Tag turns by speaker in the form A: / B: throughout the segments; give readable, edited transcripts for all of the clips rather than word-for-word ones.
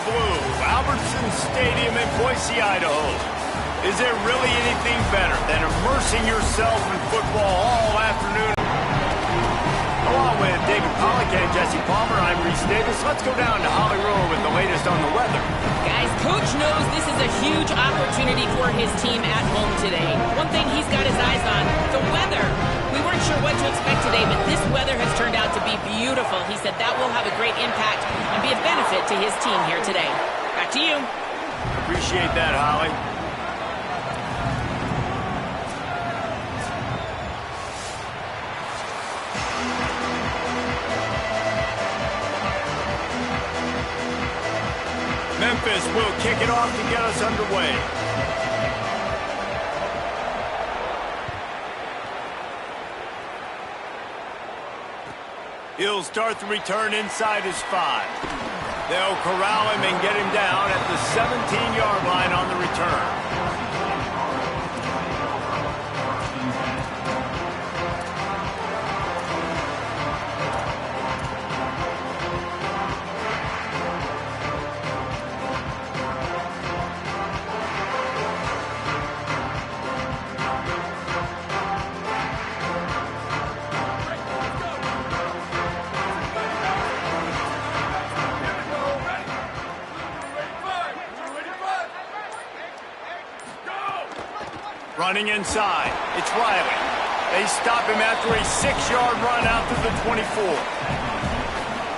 A: blue, Albertson Stadium in Boise, Idaho. Is there really anything better than immersing yourself in football all afternoon? Along with David Pollack and Jesse Palmer, I'm Reese Davis. Let's go down to Hollywood with the latest on the weather.
B: Guys, Coach knows this is a huge opportunity for his team at home today. One thing he's got his eyes on, the weather. We weren't sure what to expect today, but this weather has turned out to be beautiful. He said that will have a great impact and be a benefit to his team here today. Back to you.
A: Appreciate that, Holly. Memphis will kick it off to get us underway. He'll start the return inside his 5. They'll corral him and get him down at the 17-yard line on the return. Running inside, it's Riley. They stop him after a 6-yard run out to the 24.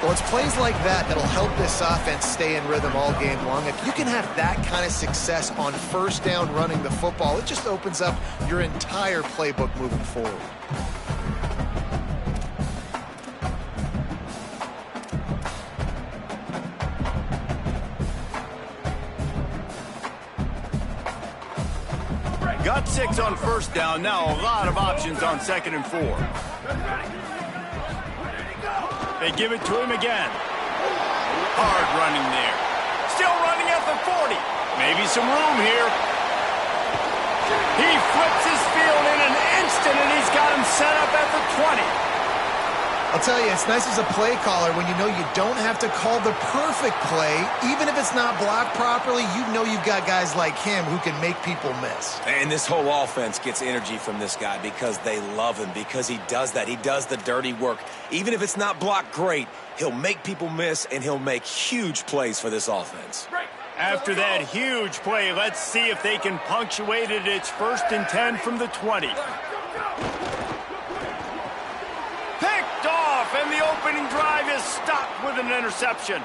C: Well, it's plays like that that'll help this offense stay in rhythm all game long. If you can have that kind of success on first down running the football, it just opens up your entire playbook moving forward.
A: Got 6 on first down. Now a lot of options on 2nd and 4. They give it to him again. Hard running there. Still running at the 40. Maybe some room here. He flips his field in an instant, and he's got him set up at the 20.
C: I'll tell you, it's nice as a play caller when you know you don't have to call the perfect play. Even if it's not blocked properly, you know you've got guys like him who can make people miss.
D: And this whole offense gets energy from this guy because they love him, because he does that. He does the dirty work. Even if it's not blocked great, he'll make people miss, and he'll make huge plays for this offense.
A: After that huge play, let's see if they can punctuate it. It's 1st and 10 from the 20. And the opening drive is stopped with an interception.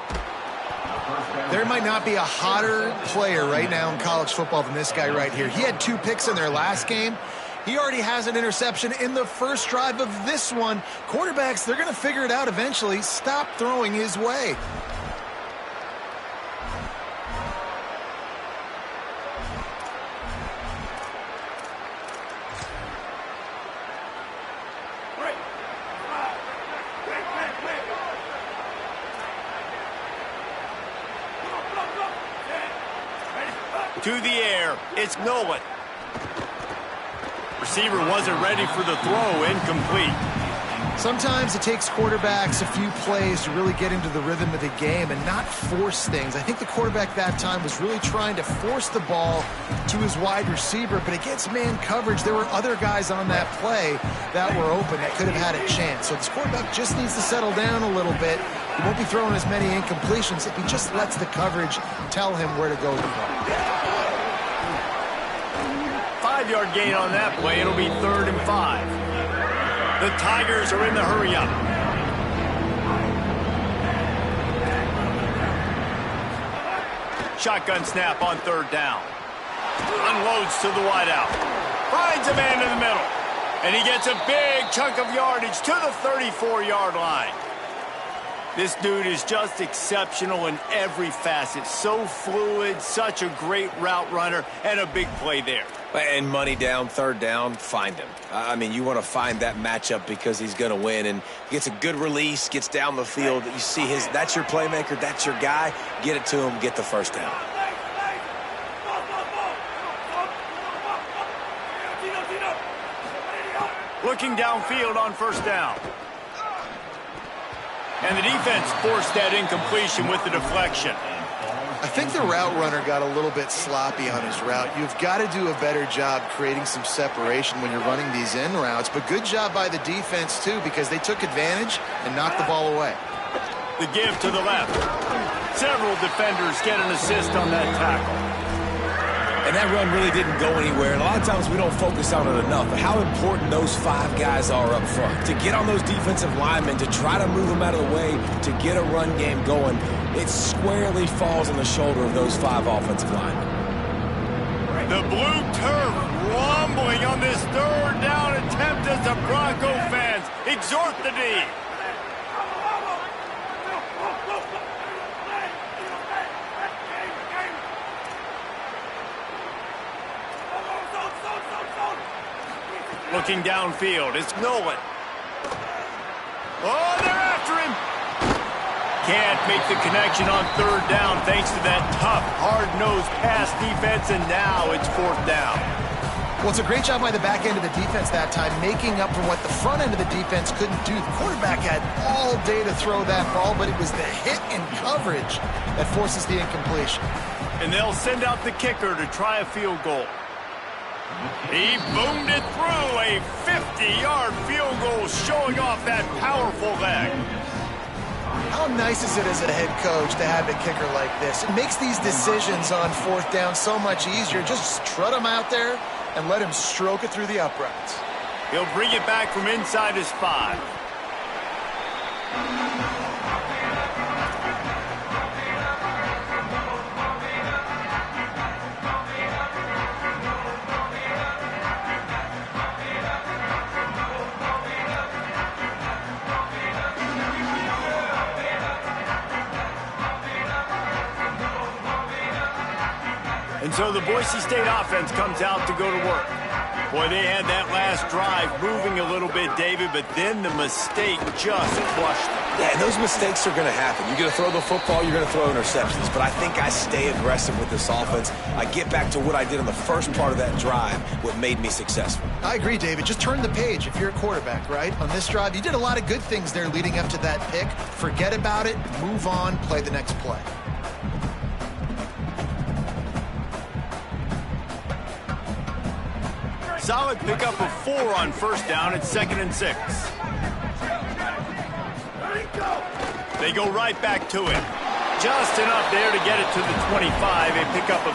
C: There might not be a hotter player right now in college football than this guy right here. He had 2 picks in their last game. He already has an interception in the first drive of this one. Quarterbacks, they're going to figure it out eventually. Stop throwing his way.
A: To the air, it's Nolan. Receiver wasn't ready for the throw, incomplete.
C: Sometimes it takes quarterbacks a few plays to really get into the rhythm of the game and not force things. I think the quarterback that time was really trying to force the ball to his wide receiver, but against man coverage, there were other guys on that play that were open that could have had a chance. So this quarterback just needs to settle down a little bit. He won't be throwing as many incompletions if he just lets the coverage tell him where to go with the ball.
A: 5-yard gain on that play. It'll be 3rd and 5. The Tigers are in the hurry-up. Shotgun snap on 3rd down. Unloads to the wideout. Finds a man in the middle. And he gets a big chunk of yardage to the 34-yard line. This dude is just exceptional in every facet. So fluid, such a great route runner, and a big play there.
D: And money down, 3rd down, find him. I mean, you want to find that matchup because he's going to win. And gets a good release, gets down the field. You see that's your playmaker, that's your guy. Get it to him, get the 1st down.
A: Looking downfield on 1st down. And the defense forced that incompletion with the deflection.
C: think the route runner got a little bit sloppy on his route. You've got to do a better job creating some separation when you're running these in routes, but good job by the defense too, because they took advantage and knocked the ball away.
A: The give to the left. Several defenders get an assist on that tackle.
D: And that run really didn't go anywhere. And a lot of times we don't focus on it enough, but how important those 5 guys are up front. To get on those defensive linemen, to try to move them out of the way, to get a run game going, it squarely falls on the shoulder of those 5 offensive linemen.
A: The blue turf rumbling on this third down attempt as the Bronco fans exhort the D. Looking downfield, it's Nolan. Oh, they're after him. Can't make the connection on third down thanks to that tough, hard-nosed pass defense, and now it's 4th down.
C: Well, it's a great job by the back end of the defense that time, making up for what the front end of the defense couldn't do. The quarterback had all day to throw that ball, but it was the hit and coverage that forces the incompletion.
A: And they'll send out the kicker to try a field goal. He boomed it through, a 50-yard field goal showing off that powerful leg.
C: How nice is it as a head coach to have a kicker like this? It makes these decisions on 4th down so much easier. Just trot him out there and let him stroke it through the uprights.
A: He'll bring it back from inside his 5. And so the Boise State offense comes out to go to work. Boy, they had that last drive moving a little bit, David, but then the mistake just crushed them.
D: Yeah, and those mistakes are going to happen. You're going to throw the football, you're going to throw interceptions. But I think I stay aggressive with this offense. I get back to what I did on the first part of that drive, what made me successful.
C: I agree, David. Just turn the page if you're a quarterback, right? On this drive, you did a lot of good things there leading up to that pick. Forget about it, move on, play the next play.
A: Solid pickup of 4 on 1st down at 2nd and 6. They go right back to it. Just enough there to get it to the 25, a pickup of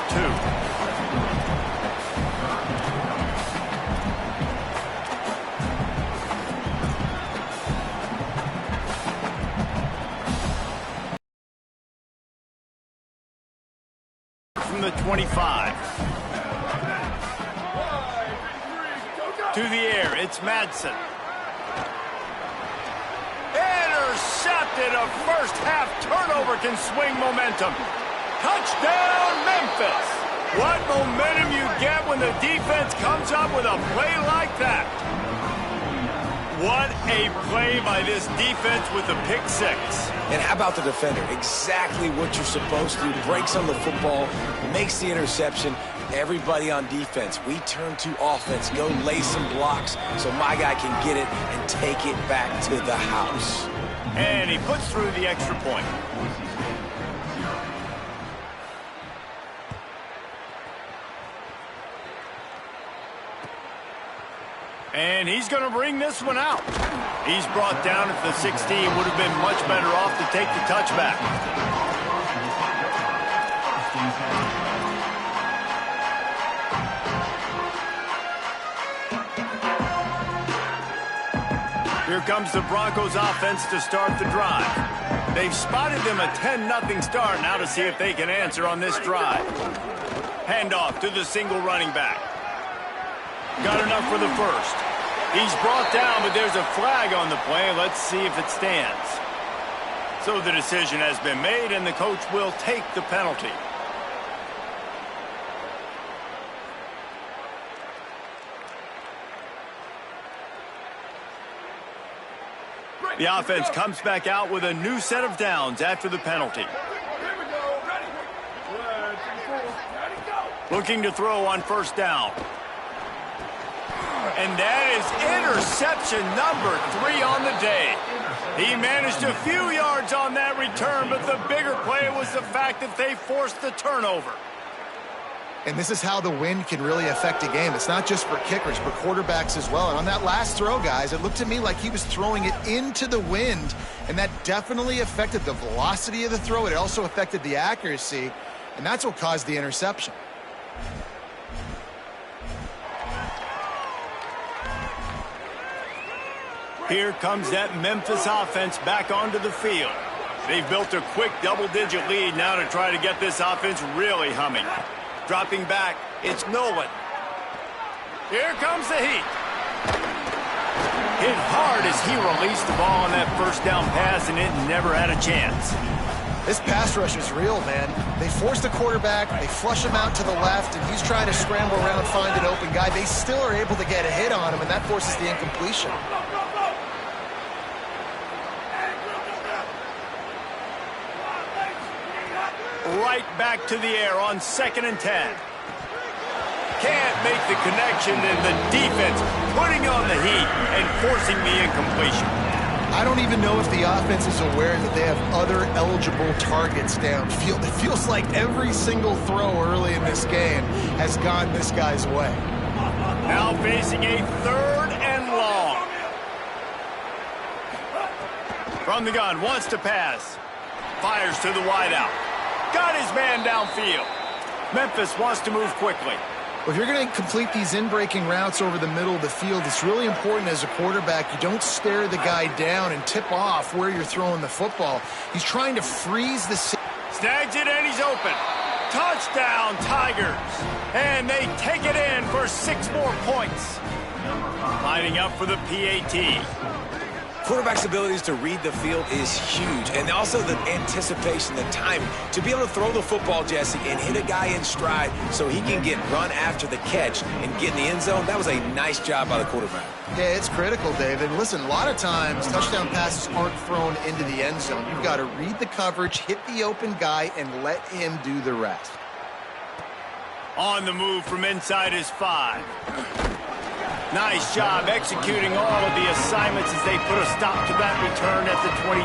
A: 2. From the 25. To the air, it's Madsen. Intercepted. A first-half turnover can swing momentum. Touchdown, Memphis. What momentum you get when the defense comes up with a play like that. What a play by this defense with the pick 6.
D: And how about the defender? Exactly what you're supposed to do. Breaks on the football, makes the interception. Everybody on defense, we turn to offense. Go lay some blocks so my guy can get it and take it back to the house.
A: And he puts through the extra point. And he's going to bring this one out. He's brought down at the 16. Would have been much better off to take the touchback. Here comes the Broncos offense to start the drive. They've spotted them a 10-0 start now to see if they can answer on this drive. Handoff to the single running back. Got enough for the first. He's brought down, but there's a flag on the play. Let's see if it stands. So the decision has been made, and the coach will take the penalty. The offense comes back out with a new set of downs after the penalty. Looking to throw on 1st down. And that is interception number 3 on the day. He managed a few yards on that return, but the bigger play was the fact that they forced the turnover.
C: And this is how the wind can really affect a game. It's not just for kickers, but quarterbacks as well. And on that last throw, guys, it looked to me like he was throwing it into the wind, and that definitely affected the velocity of the throw. It also affected the accuracy, and that's what caused the interception.
A: Here comes that Memphis offense back onto the field. They've built a quick double-digit lead now to try to get this offense really humming. Dropping back, it's Nolan. Here comes the heat. Hit hard as he released the ball on that first down pass, and it never had a chance.
C: This pass rush is real, man. They force the quarterback, they flush him out to the left, and he's trying to scramble around, find an open guy. They still are able to get a hit on him, and that forces the incompletion.
A: Right back to the air on 2nd and 10. Can't make the connection, and the defense putting on the heat and forcing the incompletion.
C: I don't even know if the offense is aware that they have other eligible targets downfield. It feels like every single throw early in this game has gone this guy's way.
A: Now facing a 3rd and long. From the gun, wants to pass. Fires to the wideout. Got his man downfield. Memphis wants to move quickly.
C: Well, if you're going to complete these in-breaking routes over the middle of the field, it's really important as a quarterback you don't stare the guy down and tip off where you're throwing the football. He's trying to freeze the...
A: Snags it and he's open. Touchdown, Tigers. And they take it in for 6 more points. Lining up for the PAT.
D: Quarterback's abilities to read the field is huge, and also the anticipation, the timing. To be able to throw the football, Jesse, and hit a guy in stride so he can get run after the catch and get in the end zone, that was a nice job by the quarterback.
C: Yeah, it's critical, David. Listen, a lot of times touchdown passes aren't thrown into the end zone. You've got to read the coverage, hit the open guy, and let him do the rest.
A: On the move from inside his 5. Nice job executing all of the assignments as they put a stop to that return at the 22.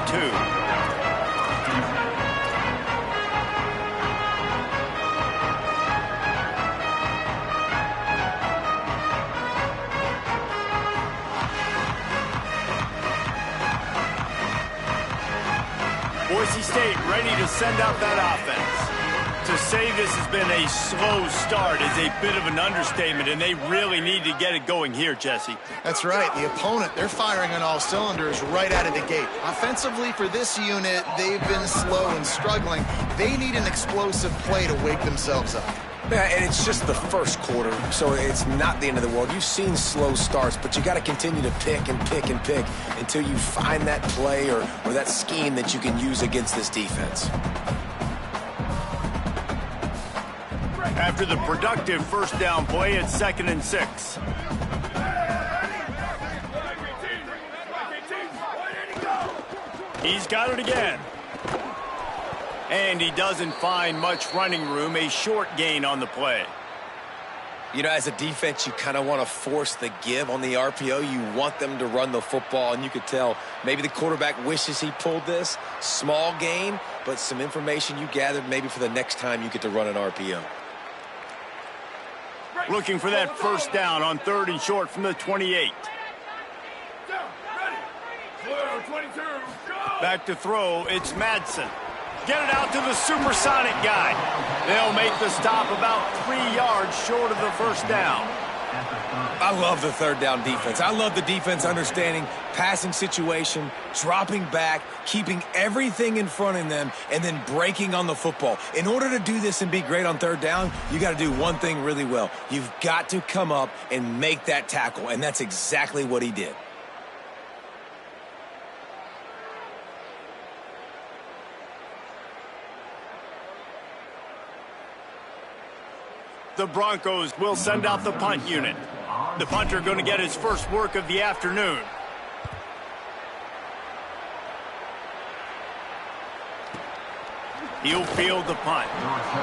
A: Boise State ready to send out that offense. To say this has been a slow start is a bit of an understatement, and they really need to get it going here, Jesse.
C: That's right. The opponent, they're firing on all cylinders right out of the gate. Offensively, for this unit, they've been slow and struggling. They need an explosive play to wake themselves up.
D: Yeah, and it's just the first quarter, so it's not the end of the world. You've seen slow starts, but you got to continue to pick and pick and pick until you find that play or that scheme that you can use against this defense.
A: After the productive first down play, it's 2nd and 6. He's got it again. And he doesn't find much running room, a short gain on the play.
D: You know, as a defense, you kind of want to force the give on the RPO. You want them to run the football, and you could tell maybe the quarterback wishes he pulled this. Small gain, but some information you gathered maybe for the next time you get to run an RPO.
A: Looking for that first down on 3rd and short from the 28. Back to throw, it's Madsen. Get it out to the supersonic guy. They'll make the stop about 3 yards short of the first down.
D: I love the 3rd down defense. I love the defense understanding passing situation, dropping back, keeping everything in front of them, and then breaking on the football. In order to do this and be great on 3rd down, you got to do one thing really well. You've got to come up and make that tackle, and that's exactly what he did.
A: The Broncos will send out the punt unit. The punter going to get his first work of the afternoon. He'll field the punt.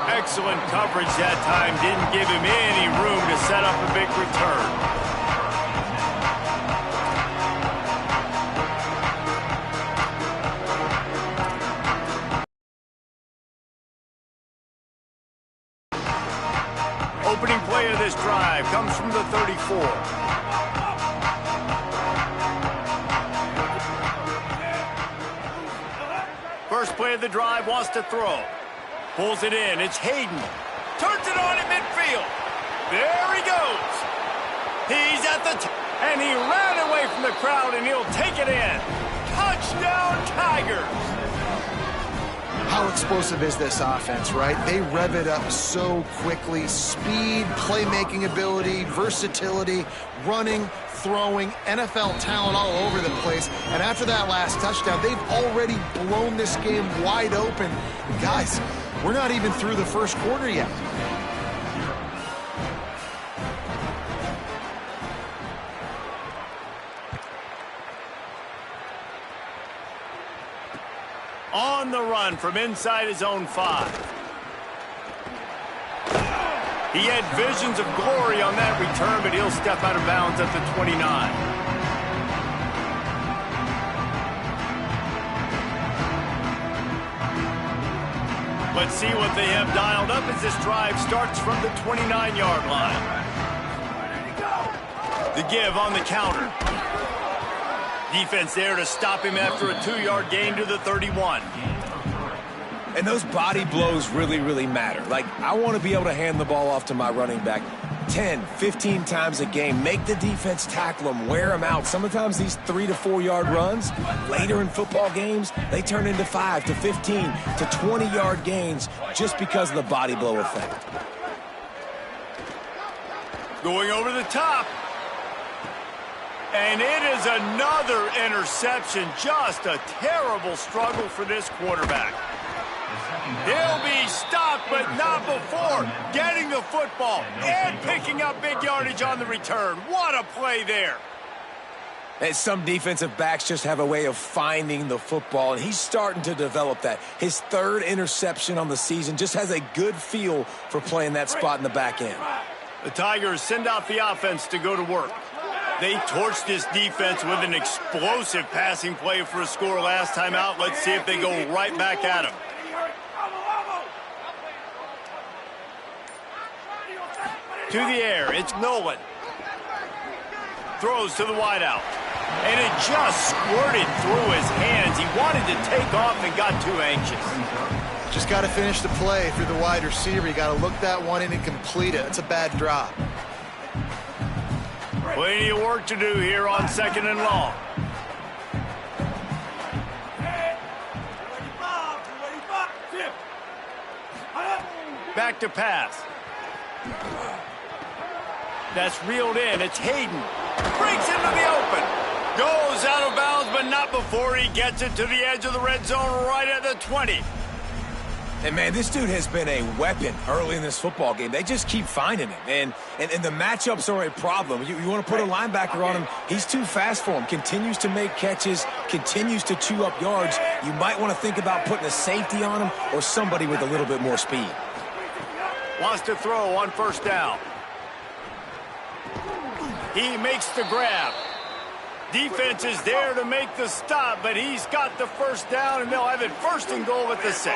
A: Excellent coverage that time. Didn't give him any room to set up a big return. 2 Opening play of this drive comes from the 34. First play of the drive, wants to throw. Pulls it in. It's Hayden. Turns it on at midfield. There he goes. He's at the and he ran away from the crowd, and he'll take it in. Touchdown, Tigers.
C: How explosive is this offense, right? They rev it up so quickly. Speed, playmaking ability, versatility, running, throwing, NFL talent all over the place. And after that last touchdown, they've already blown this game wide open. And guys, we're not even through the first quarter yet.
A: On the run from inside his own 5. He had visions of glory on that return, but he'll step out of bounds at the 29. Let's see what they have dialed up as this drive starts from the 29-yard line. The give on the counter. Defense there to stop him after a 2-yard gain to the 31.
D: And those body blows really, really matter. Like, I want to be able to hand the ball off to my running back 10, 15 times a game. Make the defense tackle them, wear them out. Sometimes these 3 to 4 yard runs, later in football games, they turn into 5 to 15 to 20-yard gains just because of the body blow effect.
A: Going over the top. And it is another interception. Just a terrible struggle for this quarterback. He'll be stopped, but not before getting the football and picking up big yardage on the return. What a play there.
D: And some defensive backs just have a way of finding the football, and he's starting to develop that. His 3rd interception on the season, just has a good feel for playing that spot in the back end.
A: The Tigers send out the offense to go to work. They torched this defense with an explosive passing play for a score last time out. Let's see if they go right back at him. To the air, it's Nolan. Throws to the wideout. And it just squirted through his hands. He wanted to take off and got too anxious.
C: Just got to finish the play through the wide receiver. You got to look that one in and complete it. It's a bad drop.
A: Plenty of work to do here on 2nd and long. Back to pass. That's reeled in. It's Hayden. Breaks into the open. Goes out of bounds, but not before he gets it to the edge of the red zone right at the 20.
D: And, man, this dude has been a weapon early in this football game. They just keep finding him. And the matchups are a problem. You want to put a linebacker on him, he's too fast for him. Continues to make catches, continues to chew up yards. You might want to think about putting a safety on him or somebody with a little bit more speed.
A: Wants to throw on 1st down. He makes the grab. Defense is there to make the stop, but he's got the 1st down, and they'll have it 1st and goal at the 6.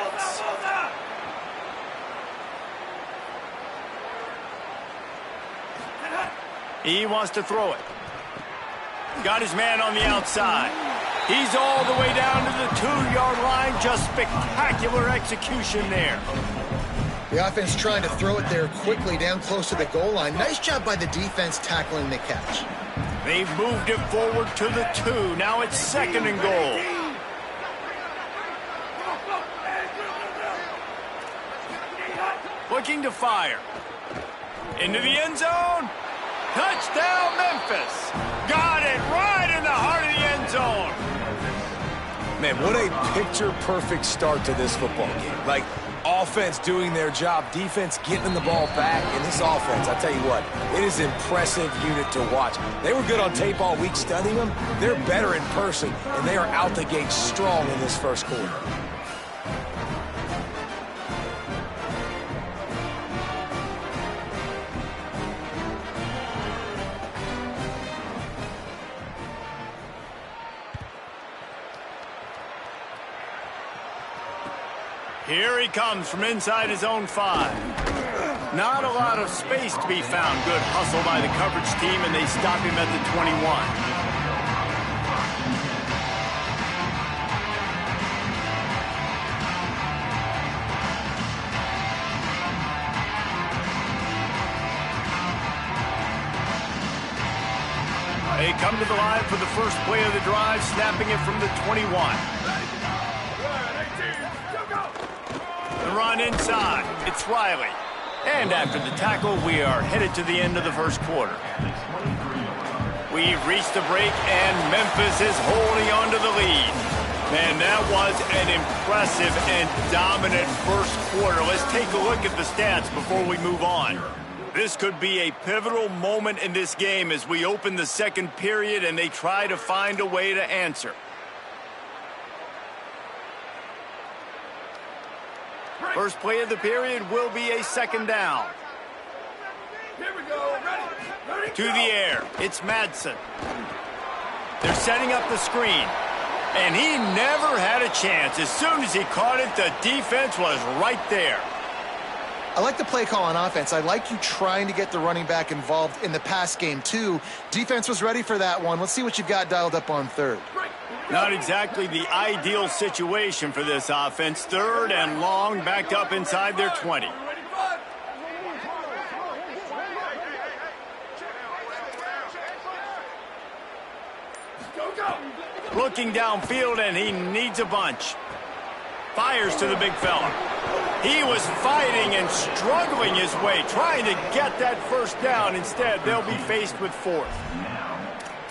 A: He wants to throw it. Got his man on the outside. He's all the way down to the 2-yard line. Just spectacular execution there.
C: The offense trying to throw it there quickly down close to the goal line. Nice job by the defense tackling the catch.
A: They've moved it forward to the 2. Now it's 2nd and goal. Looking to fire. Into the end zone. Touchdown, Memphis. Got it right in the heart of the end zone.
D: Man, what a picture-perfect start to this football game. Like, offense doing their job, defense getting the ball back, and this offense, I tell you what, it is an impressive unit to watch. They were good on tape all week studying them. They're better in person, and they are out the gate strong in this first quarter.
A: Here he comes from inside his own 5. Not a lot of space to be found. Good hustle by the coverage team, and they stop him at the 21. They come to the line for the first play of the drive, snapping it from the 21. The run inside. It's Riley. And after the tackle, we are headed to the end of the first quarter. We've reached the break, and Memphis is holding on to the lead. Man, that was an impressive and dominant first quarter. Let's take a look at the stats before we move on. This could be a pivotal moment in this game as we open the second period and they try to find a way to answer. First play of the period will be a second down.
E: Here we go. Ready,
A: to the air. It's Madsen. They're setting up the screen. And he never had a chance. As soon as he caught it, the defense was right there.
C: I like the play call on offense. I like you trying to get the running back involved in the pass game, too. Defense was ready for that one. Let's see what you've got dialed up on third.
A: Not exactly the ideal situation for this offense. Third and long, backed up inside their 20. Looking downfield, and he needs a bunch. Fires to the big fella. He was fighting and struggling his way, trying to get that first down. Instead, they'll be faced with fourth.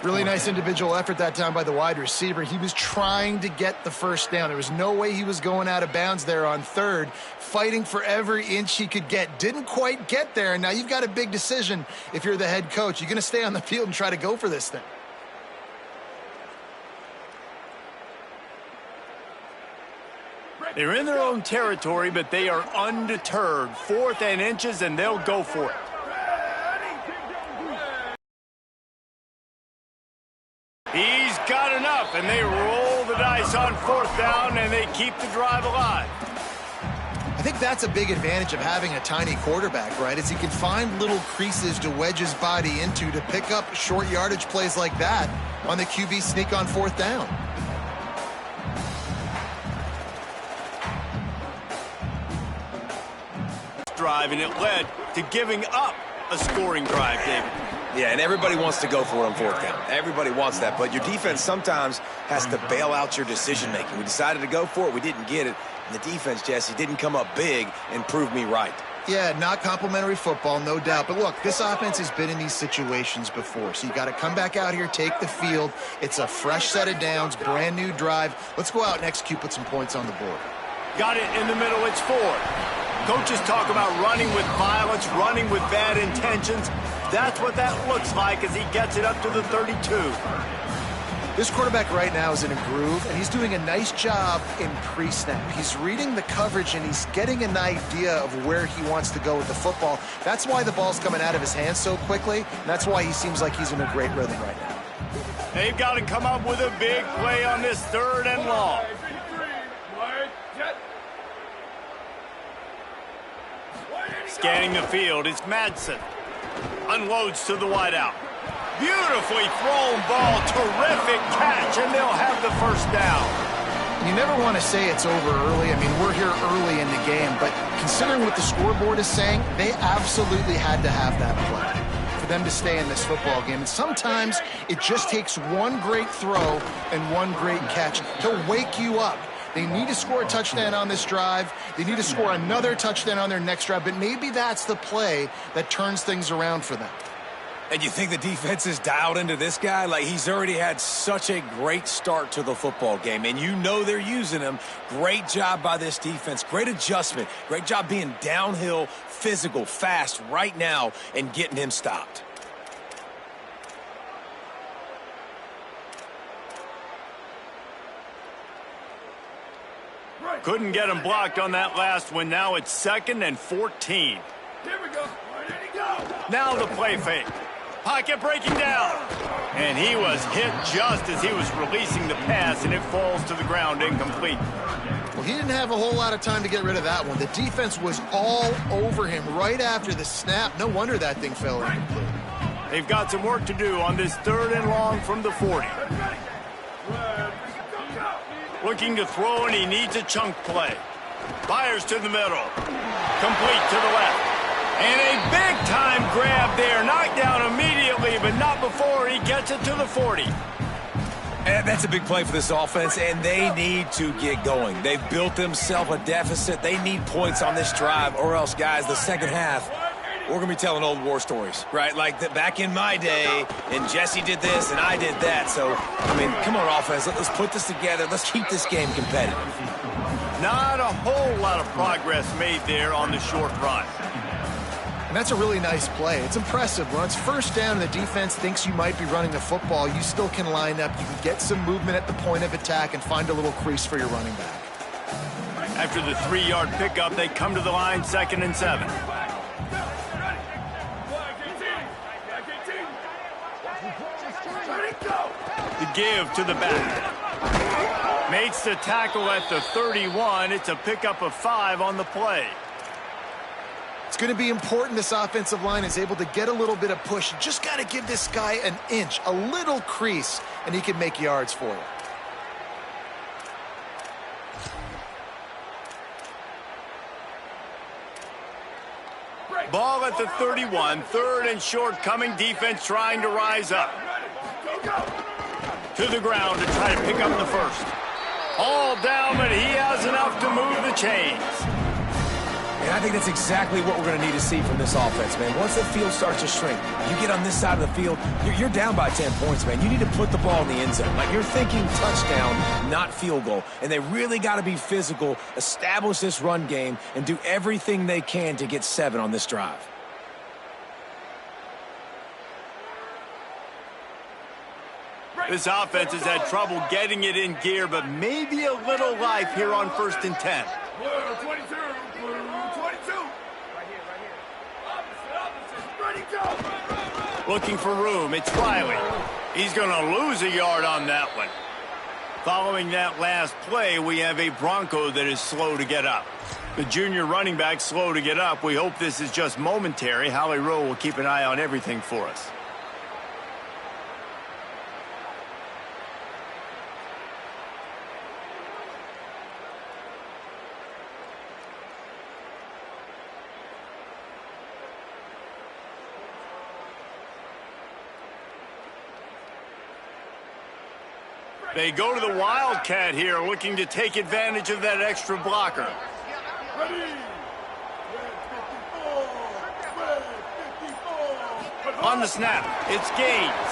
C: Really nice individual effort that time by the wide receiver. He was trying to get the first down. There was no way he was going out of bounds there on third, fighting for every inch he could get. Didn't quite get there, and now you've got a big decision if you're the head coach. You're going to stay on the field and try to go for this thing.
A: They're in their own territory, but they are undeterred. 4th and inches, and they'll go for it. He's got enough, and they roll the dice on 4th down, and they keep the drive alive.
C: I think that's a big advantage of having a tiny quarterback, right? Is he can find little creases to wedge his body into to pick up short yardage plays like that on the QB sneak on 4th down.
A: Drive, and it led to giving up a scoring drive, David.
D: Yeah, and everybody wants to go for it on 4th down. Everybody wants that, but your defense sometimes has to bail out your decision-making. We decided to go for it. We didn't get it. And the defense, Jesse, didn't come up big and prove me right.
C: Yeah, not complimentary football, no doubt. But look, this offense has been in these situations before, so you got to come back out here, take the field. It's a fresh set of downs, brand new drive. Let's go out and execute, put some points on the board.
A: Got it in the middle. It's 4. Coaches talk about running with violence, running with bad intentions. That's what that looks like as he gets it up to the 32.
C: This quarterback right now is in a groove, and he's doing a nice job in pre-snap. He's reading the coverage, and he's getting an idea of where he wants to go with the football. That's why the ball's coming out of his hands so quickly, and that's why he seems like he's in a great rhythm right now.
A: They've got to come up with a big play on this 3rd and long. Scanning the field, it's Madsen. Unloads to the wideout. Beautifully thrown ball, terrific catch, and they'll have the first down.
C: You never want to say it's over early. I mean, we're here early in the game, but considering what the scoreboard is saying, they absolutely had to have that play for them to stay in this football game. And sometimes it just takes one great throw and one great catch to wake you up. They need to score a touchdown on this drive. They need to score another touchdown on their next drive, but maybe that's the play that turns things around for them.
D: And you think the defense is dialed into this guy? Like, he's already had such a great start to the football game, and you know they're using him. Great job by this defense. Great adjustment. Great job being downhill, physical, fast right now and getting him stopped.
A: Couldn't get him blocked on that last one. Now it's 2nd and 14.
E: Here we go. Where did he go?
A: Now the play fake. Pocket breaking down. And he was hit just as he was releasing the pass, and it falls to the ground incomplete.
C: Well, he didn't have a whole lot of time to get rid of that one. The defense was all over him right after the snap. No wonder that thing fell incomplete.
A: They've got some work to do on this 3rd and long from the 40. Looking to throw, and he needs a chunk play. Fires to the middle. Complete to the left. And a big-time grab there. Knocked down immediately, but not before he gets it to the 40.
D: And that's a big play for this offense, and they need to get going. They've built themselves a deficit. They need points on this drive, or else, guys, the second half, we're going to be telling old war stories, right? Like back in my day, and Jesse did this, and I did that. So, I mean, come on, offense. Let's put this together. Let's keep this game competitive.
A: Not a whole lot of progress made there on the short run.
C: And that's a really nice play. It's impressive. When it's first down and the defense thinks you might be running the football, you still can line up. You can get some movement at the point of attack and find a little crease for your running back.
A: After the 3-yard pickup, they come to the line 2nd and 7. The give to the back. Makes the tackle at the 31. It's a pickup of 5 on the play.
C: It's going to be important this offensive line is able to get a little bit of push. You just got to give this guy an inch, a little crease, and he can make yards for you.
A: Ball at the 31, 3rd and short coming. Defense trying to rise up. To the ground to try to pick up the first. All down, but he has enough to move the chains.
D: And I think that's exactly what we're going to need to see from this offense, man. Once the field starts to shrink, you get on this side of the field, you're down by 10 points, man. You need to put the ball in the end zone. Like, you're thinking touchdown, not field goal. And they really got to be physical, establish this run game, and do everything they can to get 7 on this drive.
A: This offense has had trouble getting it in gear, but maybe a little life here on 1st and 10.
E: Blue 22. Blue 22. Opposite. Ready, go.
A: Looking for room. It's Riley. He's going to lose a yard on that one. Following that last play, we have a Bronco that is slow to get up. The junior running back slow to get up. We hope this is just momentary. Howie Rowe will keep an eye on everything for us. They go to the Wildcat here, looking to take advantage of that extra blocker.
E: Ready.
A: On the snap, it's Gaines.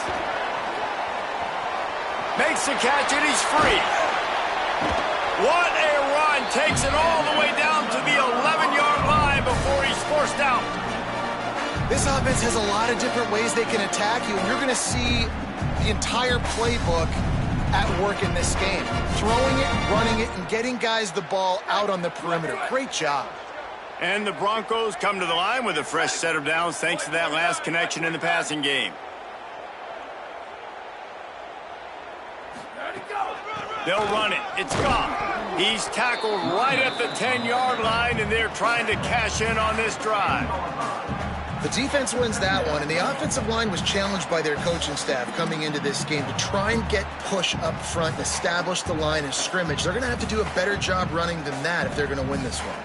A: Makes the catch, and he's free. What a run. Takes it all the way down to the 11-yard line before he's forced out.
C: This offense has a lot of different ways they can attack you, and you're going to see the entire playbook at work in this game. Throwing it, running it, and getting guys the ball out on the perimeter. Great job.
A: And the Broncos come to the line with a fresh set of downs thanks to that last connection in the passing game. They'll run it. It's gone. He's tackled right at the 10-yard line, and they're trying to cash in on this drive.
C: The defense wins that one, and the offensive line was challenged by their coaching staff coming into this game to try and get push up front and establish the line of scrimmage. They're going to have to do a better job running than that if they're going to win this one.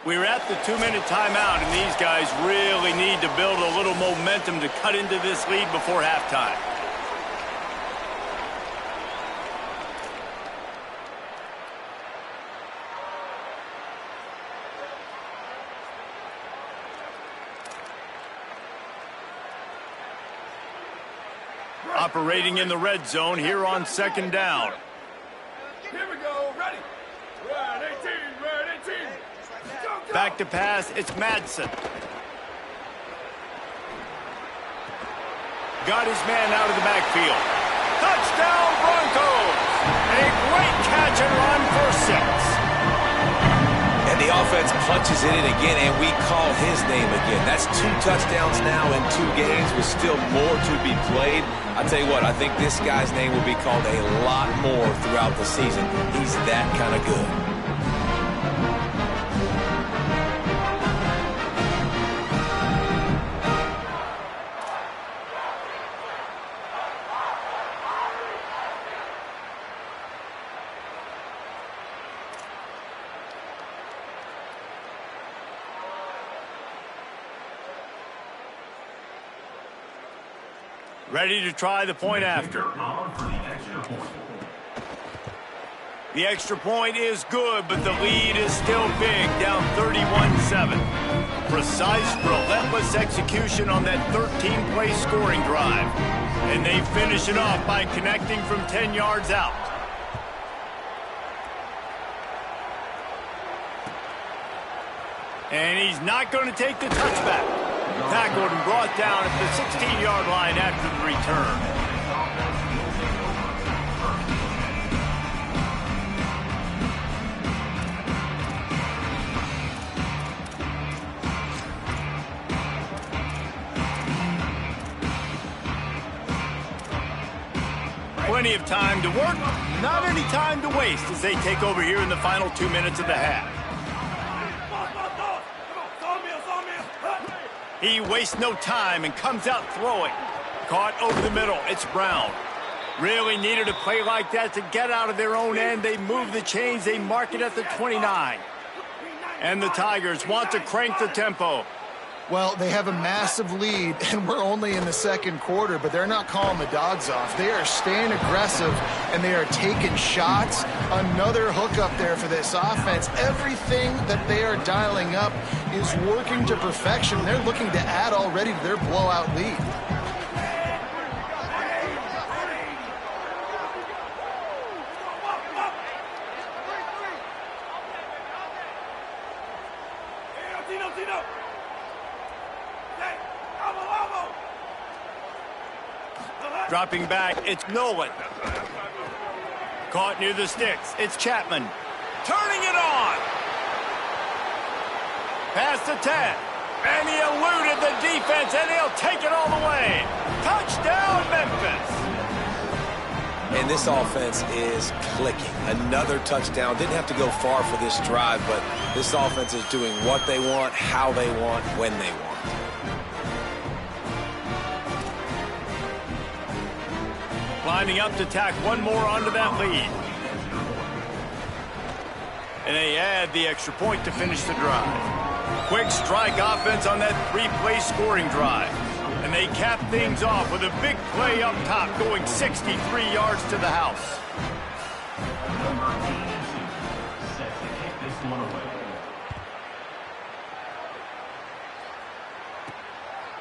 A: We're at the 2-minute timeout, and these guys really need to build a little momentum to cut into this lead before halftime. Operating in the red zone here on 2nd down.
E: Here we go. Ready. Red 18. Red 18. Go, go.
A: Back to pass. It's Madsen. Got his man out of the backfield. Touchdown Broncos. A great catch and run for 6.
D: And the offense punches it in again, and we call his name again. That's 2 touchdowns now in 2 games with still more to be played. I tell you what, I think this guy's name will be called a lot more throughout the season. He's that kind of good.
A: Ready to try the point after. The extra point is good, but the lead is still big, down 31-7. Precise, relentless execution on that 13-play scoring drive. And they finish it off by connecting from 10 yards out. And he's not going to take the touchback. Tackled and brought down at the 16-yard line after the return. Plenty of time to work, not any time to waste as they take over here in the final 2 minutes of the half. He wastes no time and comes out throwing. Caught over the middle. It's Brown. Really needed a play like that to get out of their own end. They move the chains. They mark it at the 29. And the Tigers want to crank the tempo.
C: Well, they have a massive lead, and we're only in the second quarter, but they're not calling the dogs off. They are staying aggressive, and they are taking shots. Another hook up there for this offense. Everything that they are dialing up is working to perfection. They're looking to add already to their blowout lead.
A: Dropping back, it's Nolan. Caught near the sticks, it's Chapman. Turning it on. Past the 10. And he eluded the defense, and he'll take it all the way. Touchdown, Memphis.
D: And this offense is clicking. Another touchdown. Didn't have to go far for this drive, but this offense is doing what they want, how they want, when they want.
A: Lining up to tack one more onto that lead. And they add the extra point to finish the drive. Quick strike offense on that 3-play scoring drive. And they cap things off with a big play up top, going 63 yards to the house.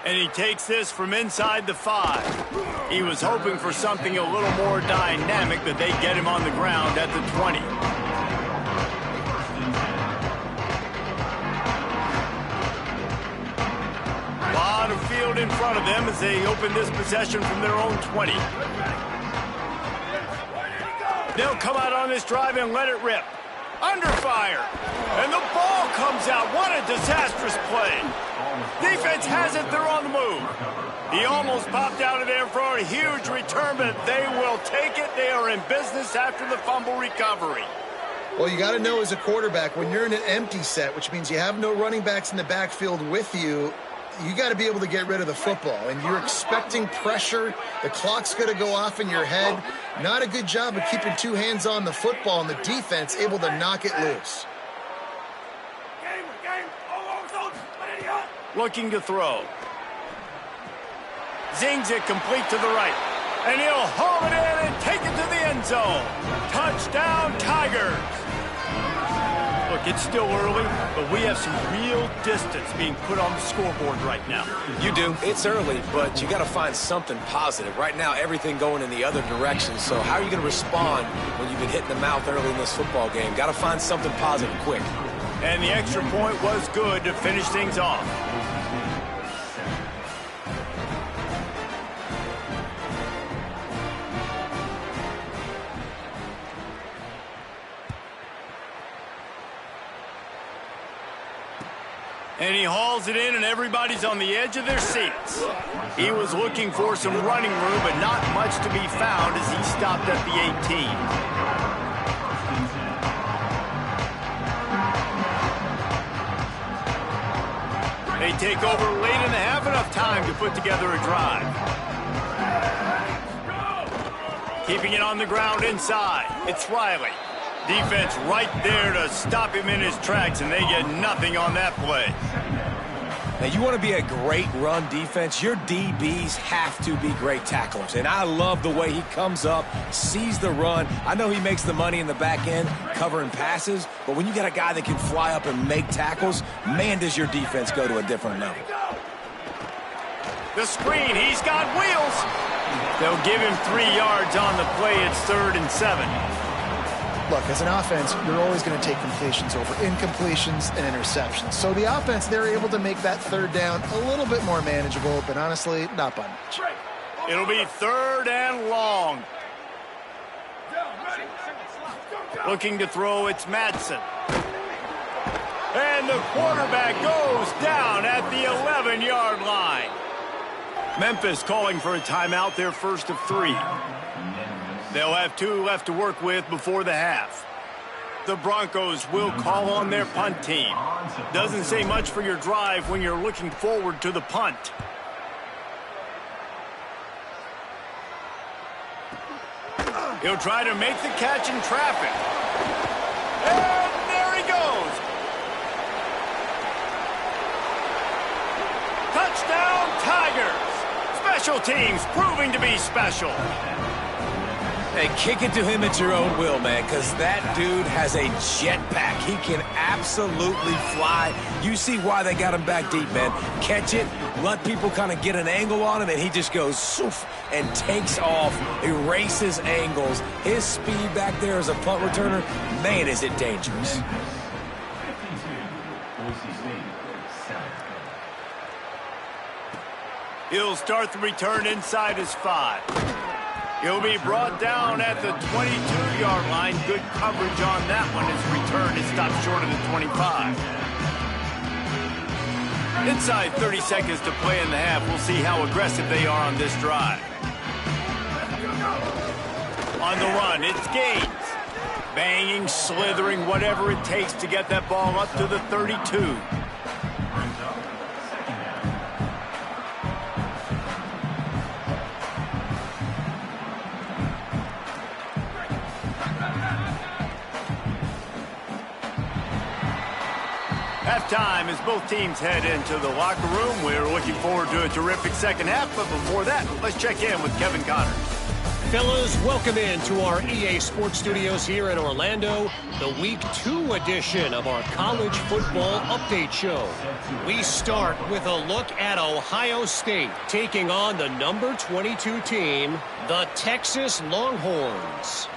A: And he takes this from inside the 5. He was hoping for something a little more dynamic, but they get him on the ground at the 20. A lot of field in front of them as they open this possession from their own 20. They'll come out on this drive and let it rip. Under fire. And the ball comes out. What a disastrous play. Defense has it. They're on the move. He almost popped out of there for a huge return, but they will take it. They are in business after the fumble recovery.
C: Well, you got to know as a quarterback, when you're in an empty set, which means you have no running backs in the backfield with you, you got to be able to get rid of the football. And you're expecting pressure. The clock's going to go off in your head. Not a good job of keeping 2 hands on the football, and the defense able to knock it loose.
A: Looking to throw. Zings it complete to the right. And he'll haul it in and take it to the end zone. Touchdown, Tigers. Look, it's still early, but we have some real distance being put on the scoreboard right now.
D: You do. It's early, but you got to find something positive. Right now, everything going in the other direction. So how are you going to respond when you've been hit in the mouth early in this football game? Got to find something positive quick.
A: And the extra point was good to finish things off. And he hauls it in, and everybody's on the edge of their seats. He was looking for some running room, but not much to be found as he stopped at the 18. They take over late in the half, enough time to put together a drive. Keeping it on the ground inside. It's Riley. Defense right there to stop him in his tracks, and they get nothing on that play.
D: Now, you want to be a great run defense, your DBs have to be great tacklers. And I love the way he comes up, sees the run. I know he makes the money in the back end covering passes, but when you got a guy that can fly up and make tackles, man, does your defense go to a different level.
A: The screen, he's got wheels. They'll give him 3 yards on the play. It's 3rd and 7.
C: Look, as an offense, you're always going to take completions over incompletions and interceptions. So the offense, they're able to make that 3rd down a little bit more manageable, but honestly, not by much.
A: It'll be 3rd and long. Looking to throw, it's Madsen. And the quarterback goes down at the 11-yard line. Memphis calling for a timeout, their first of 3. They'll have 2 left to work with before the half. The Broncos will call on their punt team. Doesn't say much for your drive when you're looking forward to the punt. He'll try to make the catch in traffic. And there he goes. Touchdown, Tigers. Special teams proving to be special.
D: Hey, kick it to him at your own will, man, because that dude has a jetpack. He can absolutely fly. You see why they got him back deep, man. Catch it, let people kind of get an angle on him, and he just goes soof and takes off, erases angles. His speed back there as a punt returner, man, is it dangerous.
A: He'll start the return inside his 5. He'll be brought down at the 22-yard line. Good coverage on that one. His return is stopped short of the 25. Inside 30 seconds to play in the half. We'll see how aggressive they are on this drive. On the run, it's Gaines. Banging, slithering, whatever it takes to get that ball up to the 32. Halftime as both teams head into the locker room. We're looking forward to a terrific second half, but before that, let's check in with Kevin Connors.
F: Fellas, welcome in to our EA Sports Studios here in Orlando, the Week 2 edition of our College Football Update Show. We start with a look at Ohio State taking on the number 22 team, the Texas Longhorns.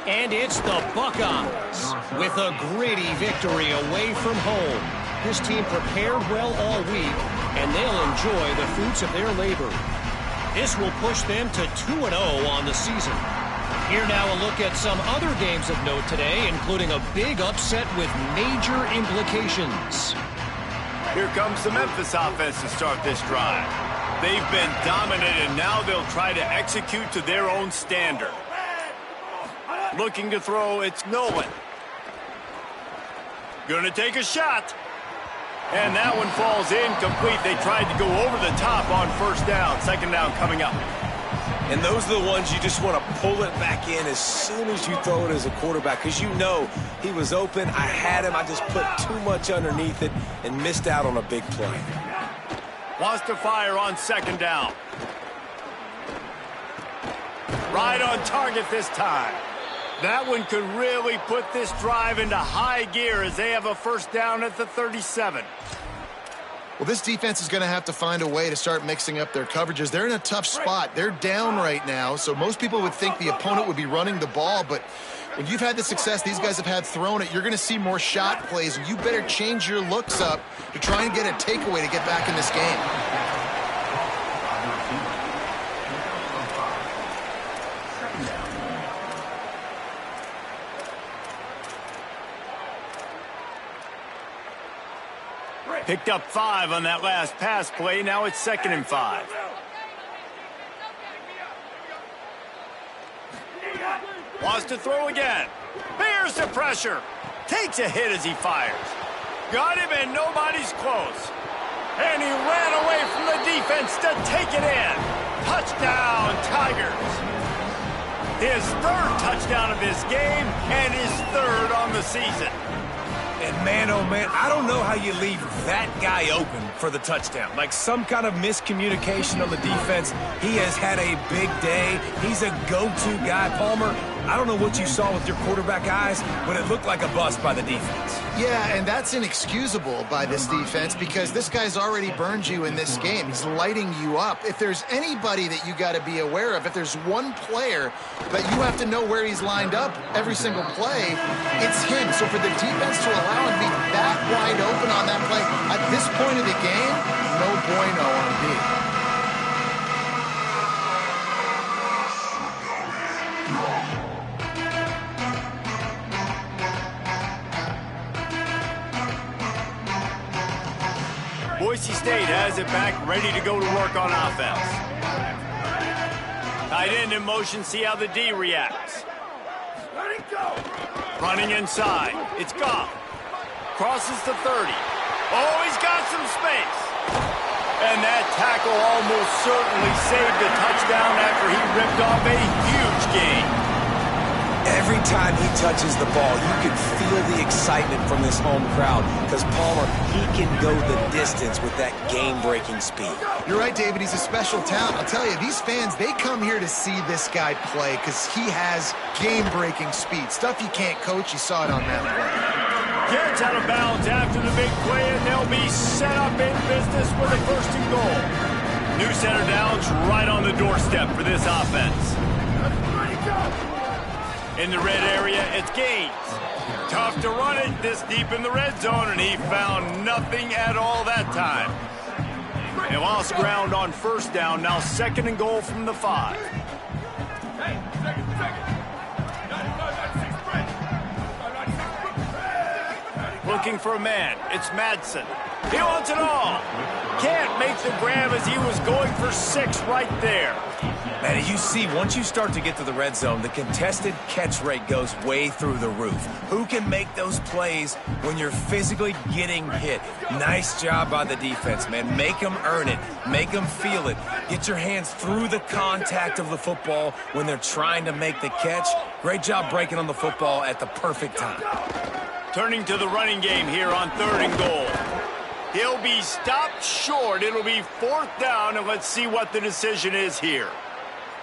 F: And it's the Buckeyes with a gritty victory away from home. This team prepared well all week, and they'll enjoy the fruits of their labor. This will push them to 2-0 on the season. Here now a look at some other games of note today, including a big upset with major implications.
A: Here comes the Memphis offense to start this drive. They've been dominant, and now they'll try to execute to their own standard. Looking to throw, it's Nolan. Gonna take a shot. And that one falls incomplete. They tried to go over the top on first down. Second down coming up.
D: And those are the ones you just want to pull it back in as soon as you throw it as a quarterback, because you know he was open. I had him. I just put too much underneath it and missed out on a big play.
A: Wants to fire on second down. Right on target this time. That one could really put this drive into high gear as they have a first down at the 37.
C: Well, this defense is going to have to find a way to start mixing up their coverages. They're in a tough spot. They're down right now, so most people would think the opponent would be running the ball, but when you've had the success these guys have had throwing it, you're going to see more shot plays. You better change your looks up to try and get a takeaway to get back in this game.
A: Picked up 5 on that last pass play. Now it's 2nd and 5. Wants to throw again. Bears the pressure. Takes a hit as he fires. Got him and nobody's close. And he ran away from the defense to take it in. Touchdown, Tigers. His 3rd touchdown of this game and his 3rd on the season.
D: And man, oh man, I don't know how you leave that guy open for the touchdown. Like some kind of miscommunication on the defense. He has had a big day. He's a go-to guy. Palmer, I don't know what you saw with your quarterback eyes, but it looked like a bust by the defense.
C: Yeah, and that's inexcusable by this defense because this guy's already burned you in this game. He's lighting you up. If there's anybody that you got to be aware of, if there's one player that you have to know where he's lined up every single play, it's him. So for the defense to allow him to be that wide open on that play, at this point of the game, no bueno on B.
A: Boise State has it back, ready to go to work on offense. Tight end in motion, see how the D reacts. Running inside, it's Goff. Crosses the 30. Oh, he's got some space. And that tackle almost certainly saved a touchdown after he ripped off a huge gain.
D: Every time he touches the ball, you can feel the excitement from this home crowd because Palmer, he can go the distance with that game-breaking speed.
C: You're right, David. He's a special talent. I'll tell you, these fans, they come here to see this guy play because he has game-breaking speed. Stuff you can't coach. You saw it on that play.
A: Gets out of bounds after the big play, and they'll be set up in business with a 1st and goal. New center downs right on the doorstep for this offense. In the red area, it's Gaines. Tough to run it this deep in the red zone, and he found nothing at all that time. They lost ground on 1st down, now 2nd and goal from the 5. Looking for a man, it's Madsen. He wants it all. Can't make the grab as he was going for 6 right there.
D: Man, you see, once you start to get to the red zone, the contested catch rate goes way through the roof. Who can make those plays when you're physically getting hit? Nice job by the defense, man. Make them earn it. Make them feel it. Get your hands through the contact of the football when they're trying to make the catch. Great job breaking on the football at the perfect time.
A: Turning to the running game here on 3rd and goal. He'll be stopped short. It'll be 4th down, and let's see what the decision is here.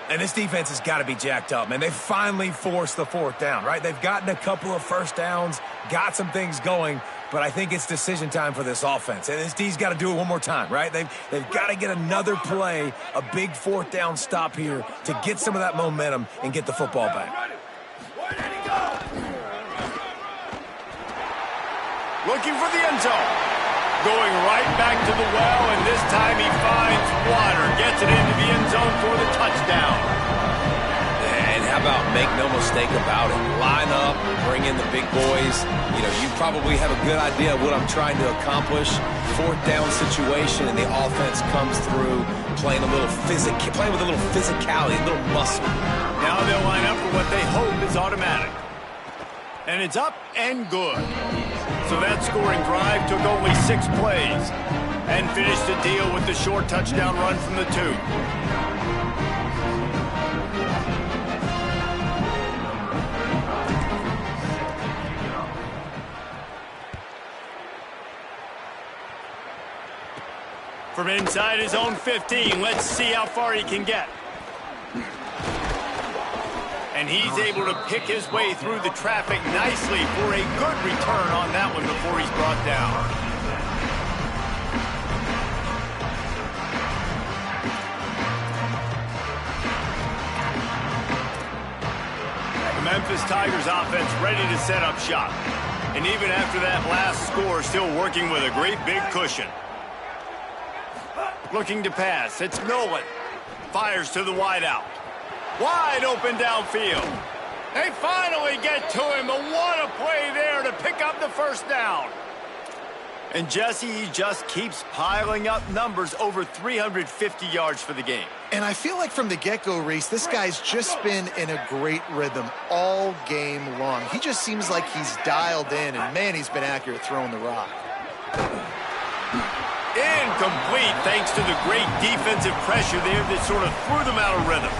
D: And this defense has got to be jacked up, man. They finally forced the 4th down, right? They've gotten a couple of 1st downs, got some things going, but I think it's decision time for this offense. And this D's got to do it one more time, right? They've got to get another play, a big 4th down stop here to get some of that momentum and get the football back.
A: Looking for the end zone. Going right back to the well, and this time he finds water. Gets it into the end zone for the touchdown.
D: And how about make no mistake about it? Line up, bring in the big boys. You know, you probably have a good idea of what I'm trying to accomplish. 4th down situation, and the offense comes through playing with a little physicality, a little muscle.
A: Now they'll line up for what they hope is automatic. And it's up and good. So that scoring drive took only 6 plays and finished the deal with the short touchdown run from the 2. From inside his own 15, let's see how far he can get. And he's able to pick his way through the traffic nicely for a good return on that one before he's brought down. The Memphis Tigers offense ready to set up shop. And even after that last score, still working with a great big cushion. Looking to pass, it's Nolan. Fires to the wideout. Wide open downfield. They finally get to him, but what a play there to pick up the 1st down. And Jesse, he just keeps piling up numbers, over 350 yards for the game.
C: And I feel like from the get-go, Reese, this guy's just been in a great rhythm all game long. He just seems like he's dialed in, and man, he's been accurate throwing the rock.
A: Incomplete, thanks to the great defensive pressure there that sort of threw them out of rhythm.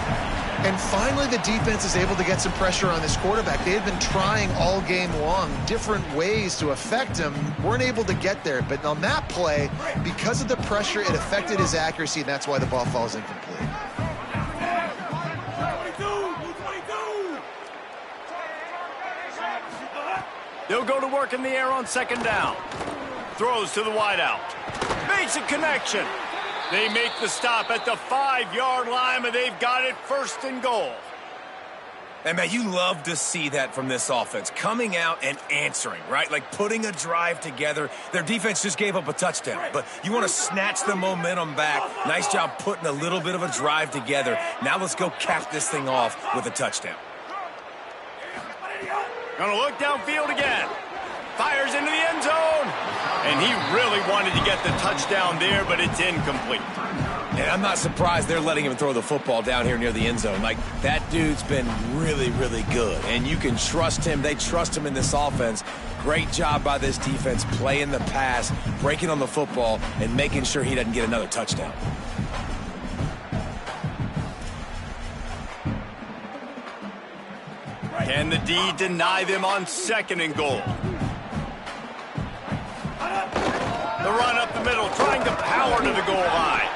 C: And finally, the defense is able to get some pressure on this quarterback. They had been trying all game long different ways to affect him, weren't able to get there. But on that play, because of the pressure, it affected his accuracy, and that's why the ball falls incomplete.
A: They'll go to work in the air on second down. Throws to the wideout. Makes a connection. They make the stop at the 5-yard line, and they've got it first and goal.
D: And, man, you love to see that from this offense. Coming out and answering, right? Like putting a drive together. Their defense just gave up a touchdown. But you want to snatch the momentum back. Nice job putting a little bit of a drive together. Now let's go cap this thing off with a touchdown.
A: Gonna look downfield again. Fires into the end zone. And he really wanted to get the touchdown there, but it's incomplete.
D: And I'm not surprised they're letting him throw the football down here near the end zone. Like, that dude's been really, really good. And you can trust him. They trust him in this offense. Great job by this defense playing the pass, breaking on the football, and making sure he doesn't get another touchdown.
A: Can the D deny them on second and goal? The run up the middle, trying to power to the goal line.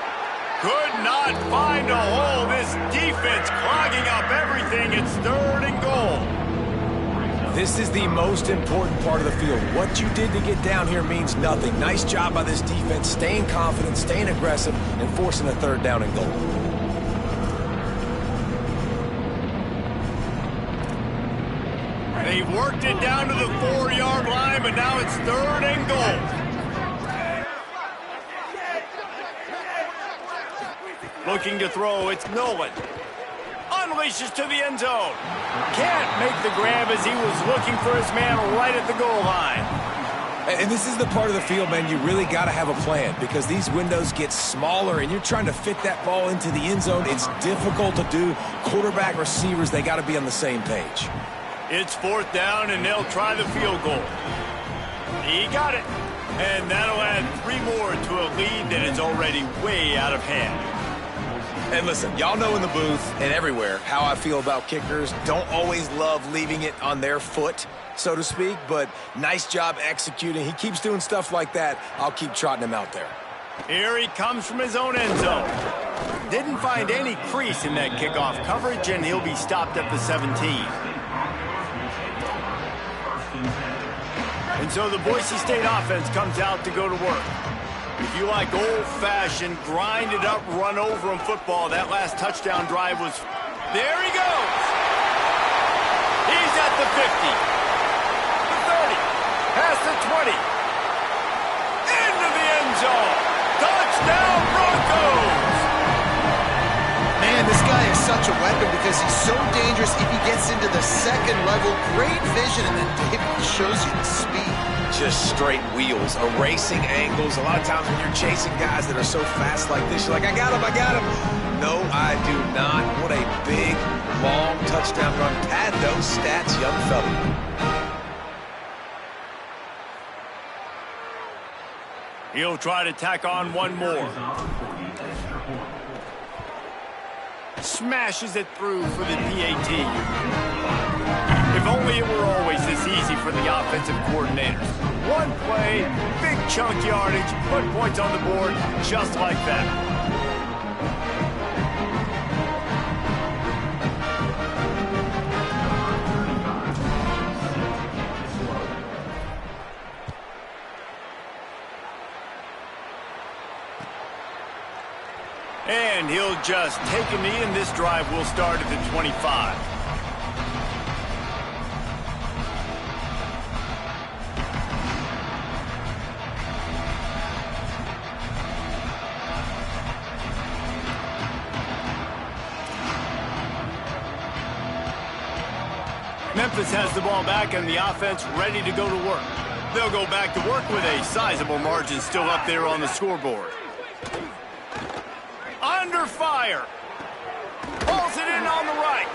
A: Could not find a hole. This defense clogging up everything. It's third and goal.
D: This is the most important part of the field. What you did to get down here means nothing. Nice job by this defense, staying confident, staying aggressive, and forcing a third down and goal.
A: They've worked it down to the 4-yard line, but now it's third and goal. Looking to throw, it's Nolan. Unleashes to the end zone. Can't make the grab as he was looking for his man right at the goal line.
D: And this is the part of the field, man, you really got to have a plan because these windows get smaller and you're trying to fit that ball into the end zone. It's difficult to do. Quarterback, receivers, they got to be on the same page.
A: It's fourth down, and they'll try the field goal. He got it. And that'll add 3 more to a lead that is already way out of hand.
D: And listen, y'all know in the booth and everywhere how I feel about kickers. Don't always love leaving it on their foot, so to speak, but nice job executing. He keeps doing stuff like that. I'll keep trotting him out there.
A: Here he comes from his own end zone. Didn't find any crease in that kickoff coverage, and he'll be stopped at the 17. And so the Boise State offense comes out to go to work. If you like old-fashioned, grind-it-up, run-over-'em football, that last touchdown drive was... There he goes! He's at the 50, the 30, past the 20, into the end zone. Touchdown, Broncos!
C: Man, this guy is such a weapon because he's so dangerous if he gets into the second level. Great vision, and then David shows you the speed.
D: Just straight wheels, erasing angles. A lot of times when you're chasing guys that are so fast like this, you're like, I got him, I got him. No, I do not. What a big, long touchdown run. Pad those stats, young fella.
A: He'll try to tack on one more. Smashes it through for the PAT. If only it were always this easy for the offensive coordinators. One play, big chunk yardage, put points on the board just like that. And he'll just take a knee, and this drive will start at the 25. Memphis has the ball back, and the offense ready to go to work. They'll go back to work with a sizable margin still up there on the scoreboard. Under fire. Pulls it in on the right.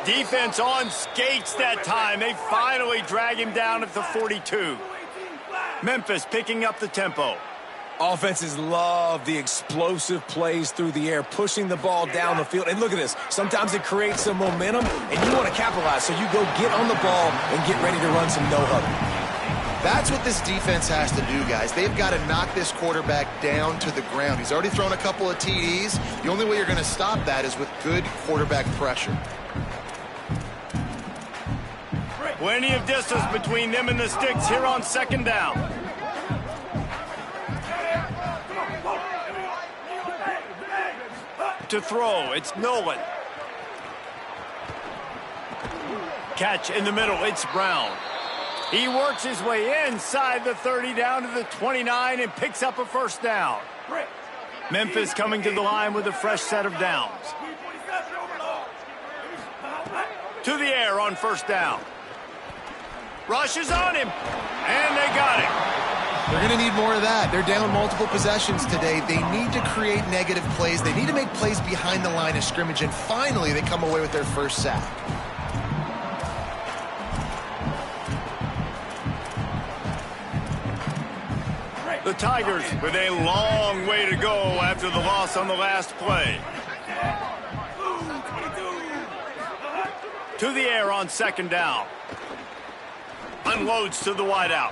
A: Defense on skates that time. They finally drag him down at the 42. Memphis picking up the tempo.
D: Offenses love the explosive plays through the air, pushing the ball down the field. And look at this. Sometimes it creates some momentum, and you want to capitalize. So you go get on the ball and get ready to run some no-huddle.
C: That's what this defense has to do, guys. They've got to knock this quarterback down to the ground. He's already thrown a couple of TDs. The only way you're going to stop that is with good quarterback pressure.
A: Plenty of distance between them and the sticks here on second down. To throw, it's Nolan. Catch in the middle, it's Brown. He works his way inside the 30 down to the 29 and picks up a first down. Memphis coming to the line with a fresh set of downs. To the air on first down. Rushes on him, and they got him.
C: They're going to need more of that. They're down multiple possessions today. They need to create negative plays. They need to make plays behind the line of scrimmage, and finally they come away with their first sack.
A: The Tigers with a long way to go after the loss on the last play. To the air on second down. Unloads to the wideout.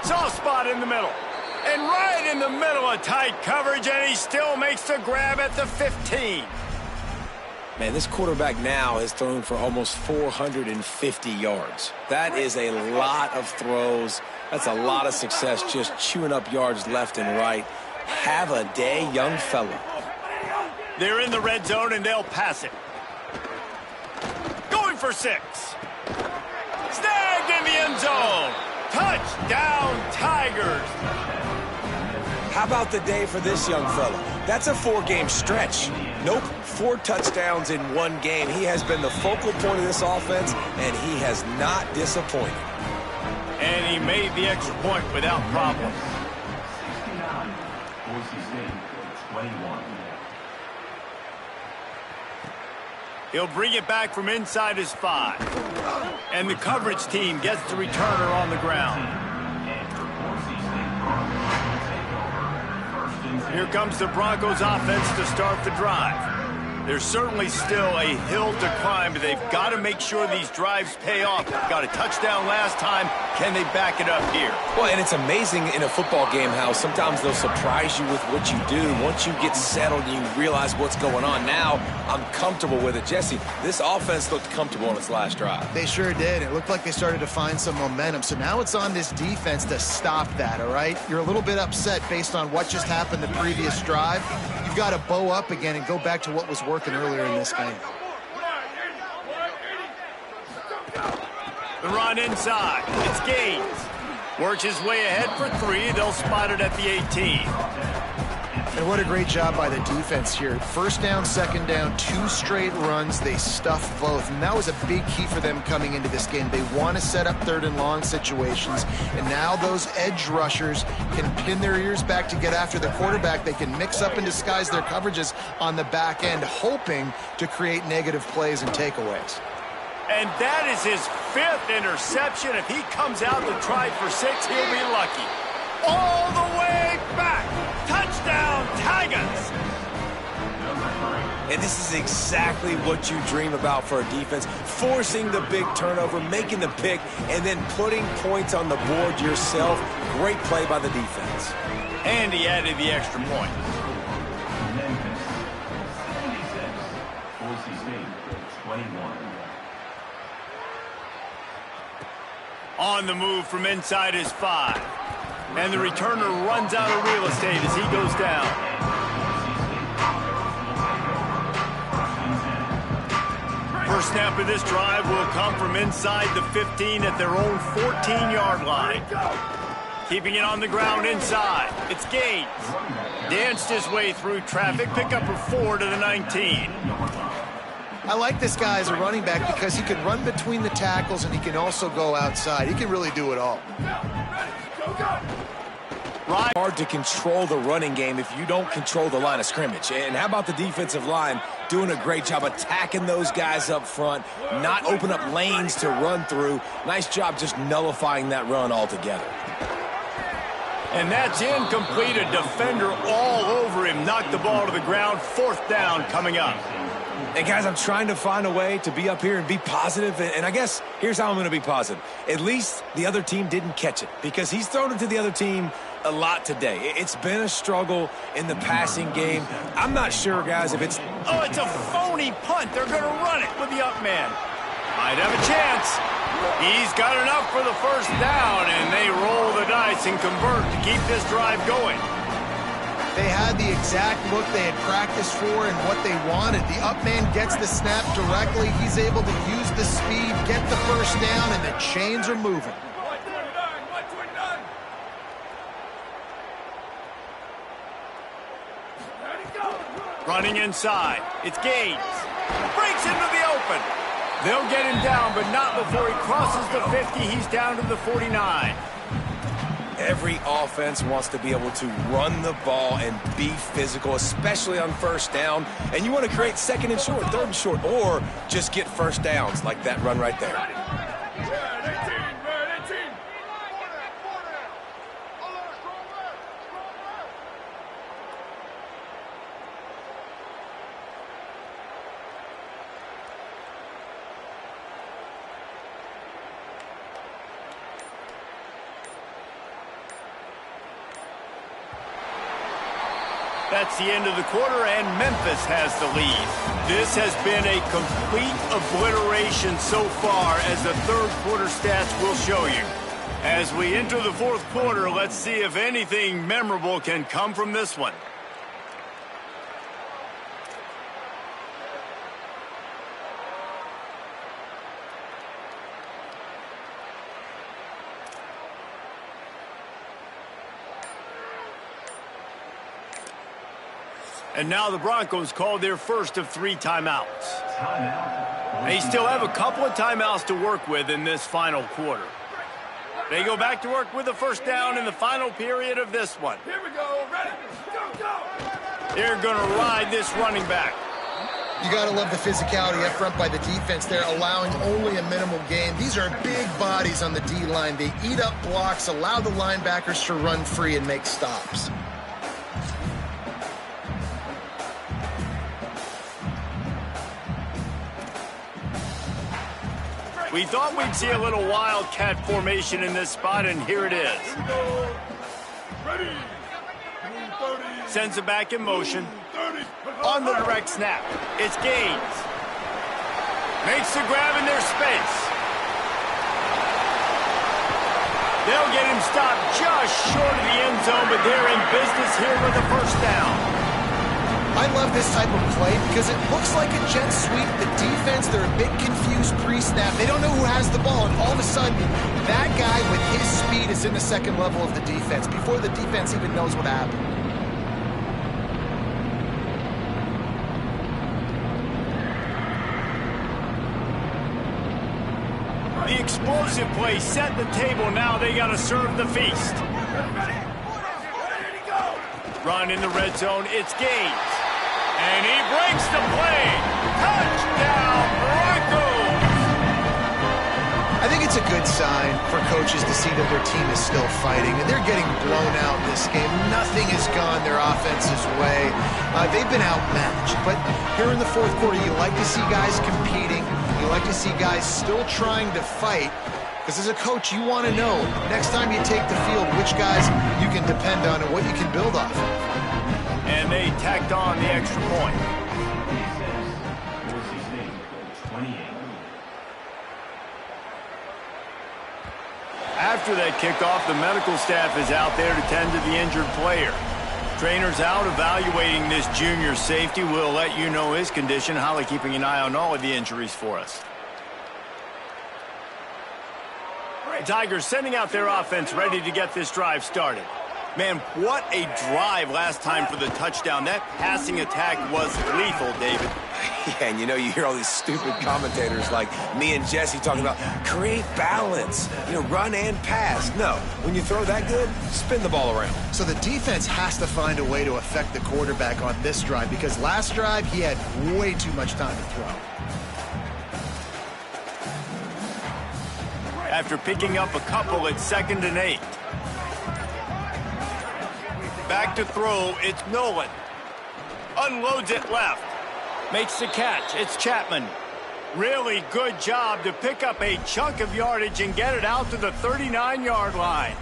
A: Soft spot in the middle. And right in the middle of tight coverage, and he still makes the grab at the 15.
D: Man, this quarterback now has thrown for almost 450 yards. That is a lot of throws. That's a lot of success, just chewing up yards left and right. Have a day, young fella.
A: They're in the red zone, and they'll pass it. Going for 6. Snagged in the end zone. Touchdown, Tigers.
D: How about the day for this young fella? That's a 4-game stretch. Nope, 4 touchdowns in 1 game. He has been the focal point of this offense, and he has not disappointed.
A: And he made the extra point without problem.
E: Boise St, 21.
A: He'll bring it back from inside his 5. And the coverage team gets the returner on the ground. Here comes the Broncos offense to start the drive. There's certainly still a hill to climb, but they've got to make sure these drives pay off. Got a touchdown last time. Can they back it up here?
D: Well, and it's amazing in a football game how sometimes they'll surprise you with what you do. Once you get settled and you realize what's going on, now I'm comfortable with it. Jesse, this offense looked comfortable on its last drive.
C: They sure did. It looked like they started to find some momentum. So now it's on this defense to stop that, all right? You're a little bit upset based on what just happened the previous drive. You've got to bow up again and go back to what was working earlier in this game.
A: The run inside. It's Gaines. Works his way ahead for 3. They'll spot it at the 18.
C: And what a great job by the defense here. First down, second down, 2 straight runs. They stuffed both. And that was a big key for them coming into this game. They want to set up 3rd and long situations. And now those edge rushers can pin their ears back to get after the quarterback. They can mix up and disguise their coverages on the back end, hoping to create negative plays and takeaways.
A: And that is his 5th interception. If he comes out to try for 6, he'll be lucky. All the way back. Touchdown, Tigers.
D: And this is exactly what you dream about for a defense. Forcing the big turnover, making the pick, and then putting points on the board yourself. Great play by the defense.
A: And he added the extra point.
E: Memphis, 76. Boise St, 21.
A: On the move from inside his 5. And the returner runs out of real estate as he goes down. First snap of this drive will come from inside the 15 at their own 14-yard line. Keeping it on the ground inside. It's Gaines. Danced his way through traffic. Pick up a 4 to the 19.
C: I like this guy as a running back because he can run between the tackles and he can also go outside. He can really do it all.
E: Go, go.
A: Right.
D: Hard to control the running game if you don't control the line of scrimmage. And how about the defensive line doing a great job attacking those guys up front, not open up lanes to run through. Nice job just nullifying that run altogether.
A: And that's incomplete. A defender all over him. Knocked the ball to the ground. 4th down coming up.
D: And guys, I'm trying to find a way to be up here and be positive. And I guess here's how I'm going to be positive. At least the other team didn't catch it, because he's thrown it to the other team a lot today. It's been a struggle in the passing game. I'm not sure, guys, if it's...
A: Oh, it's a phony punt. They're going to run it with the up man. Might have a chance. He's got enough for the 1st down, and they roll the dice and convert to keep this drive going.
C: They had the exact look they had practiced for and what they wanted. The up man gets the snap directly. He's able to use the speed, get the 1st down, and the chains are moving.
E: 129. Ready, go.
A: Running inside. It's Gaines. Breaks into the open. They'll get him down, but not before he crosses the 50. He's down to the 49.
D: Every offense wants to be able to run the ball and be physical, especially on 1st down. And you want to create 2nd and short, 3rd and short, or just get 1st downs like that run right there.
E: Red 18, red 18.
A: That's the end of the quarter, and Memphis has the lead. This has been a complete obliteration so far, as the 3rd quarter stats will show you. As we enter the 4th quarter, let's see if anything memorable can come from this one. And now the Broncos called their first of 3 timeouts. They still have a couple of timeouts to work with in this final quarter. They go back to work with the 1st down in the final period of this one.
E: Here we go. Ready. Go, go.
A: They're going to ride this running back.
C: You got to love the physicality up front by the defense. They're allowing only a minimal gain. These are big bodies on the D-line. They eat up blocks, allow the linebackers to run free and make stops.
A: We thought we'd see a little wildcat formation in this spot, and here it is.
E: Ready.
A: Sends it back in motion. On the direct snap, it's Gaines. Makes the grab in their space. They'll get him stopped just short of the end zone, but they're in business here with a 1st down.
C: I love this type of play because it looks like a jet sweep. The defense, they're a bit confused pre-snap. They don't know who has the ball, and all of a sudden, that guy with his speed is in the 2nd level of the defense before the defense even knows what happened.
A: The explosive play set the table. Now they got to serve the feast. Run in the red zone. It's Gaines. And he breaks the play. Touchdown, Broncos!
C: I think it's a good sign for coaches to see that their team is still fighting, and they're getting blown out in this game. Nothing has gone their offense's way. They've been outmatched, but here in the 4th quarter, you like to see guys competing. You like to see guys still trying to fight, because as a coach, you want to know next time you take the field which guys you can depend on and what you can build off.
A: And they tacked on the extra point. After that kickoff, the medical staff is out there to tend to the injured player. Trainer's out evaluating this junior safety. We'll let you know his condition. Holly keeping an eye on all of the injuries for us. The Tigers sending out their offense ready to get this drive started. Man, what a drive last time for the touchdown. That passing attack was lethal, David.
D: Yeah, and you hear all these stupid commentators like me and Jesse talking about create balance, run and pass. No, when you throw that good, spin the ball around.
C: So the defense has to find a way to affect the quarterback on this drive because last drive he had way too much time to throw.
A: After picking up a couple at 2nd and 8. Back to throw, it's Nolan. Unloads it left. Makes the catch. It's Chapman. Really good job to pick up a chunk of yardage and get it out to the 39-yard line.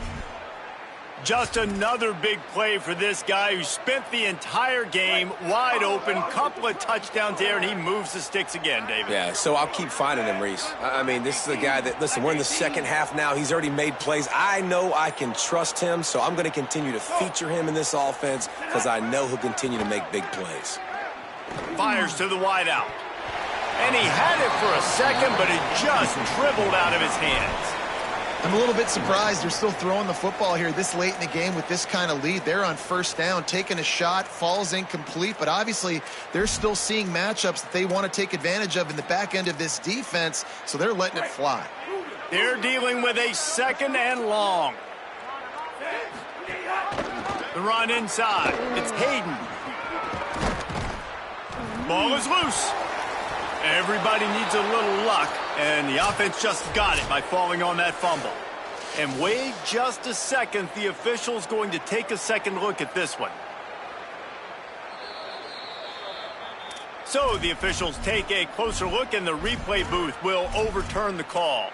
A: Just another big play for this guy who spent the entire game wide open. Couple of touchdowns there, and he moves the sticks again, David.
D: Yeah, so I'll keep finding him, Reese. I mean, this is a guy that, listen, we're in the second half now. He's already made plays. I know I can trust him, so I'm going to continue to feature him in this offense because I know he'll continue to make big plays.
A: Fires to the wideout. And he had it for a second, but it just dribbled out of his hands.
C: I'm a little bit surprised they're still throwing the football here this late in the game with this kind of lead. They're on first down, taking a shot, falls incomplete, but obviously they're still seeing matchups that they want to take advantage of in the back end of this defense, so they're letting it fly.
A: They're dealing with a 2nd and long. The run inside. It's Hayden. Ball is loose. Everybody needs a little luck, and the offense just got it by falling on that fumble. And wait just a second, the official's going to take a second look at this one. So the officials take a closer look, and the replay booth will overturn the call.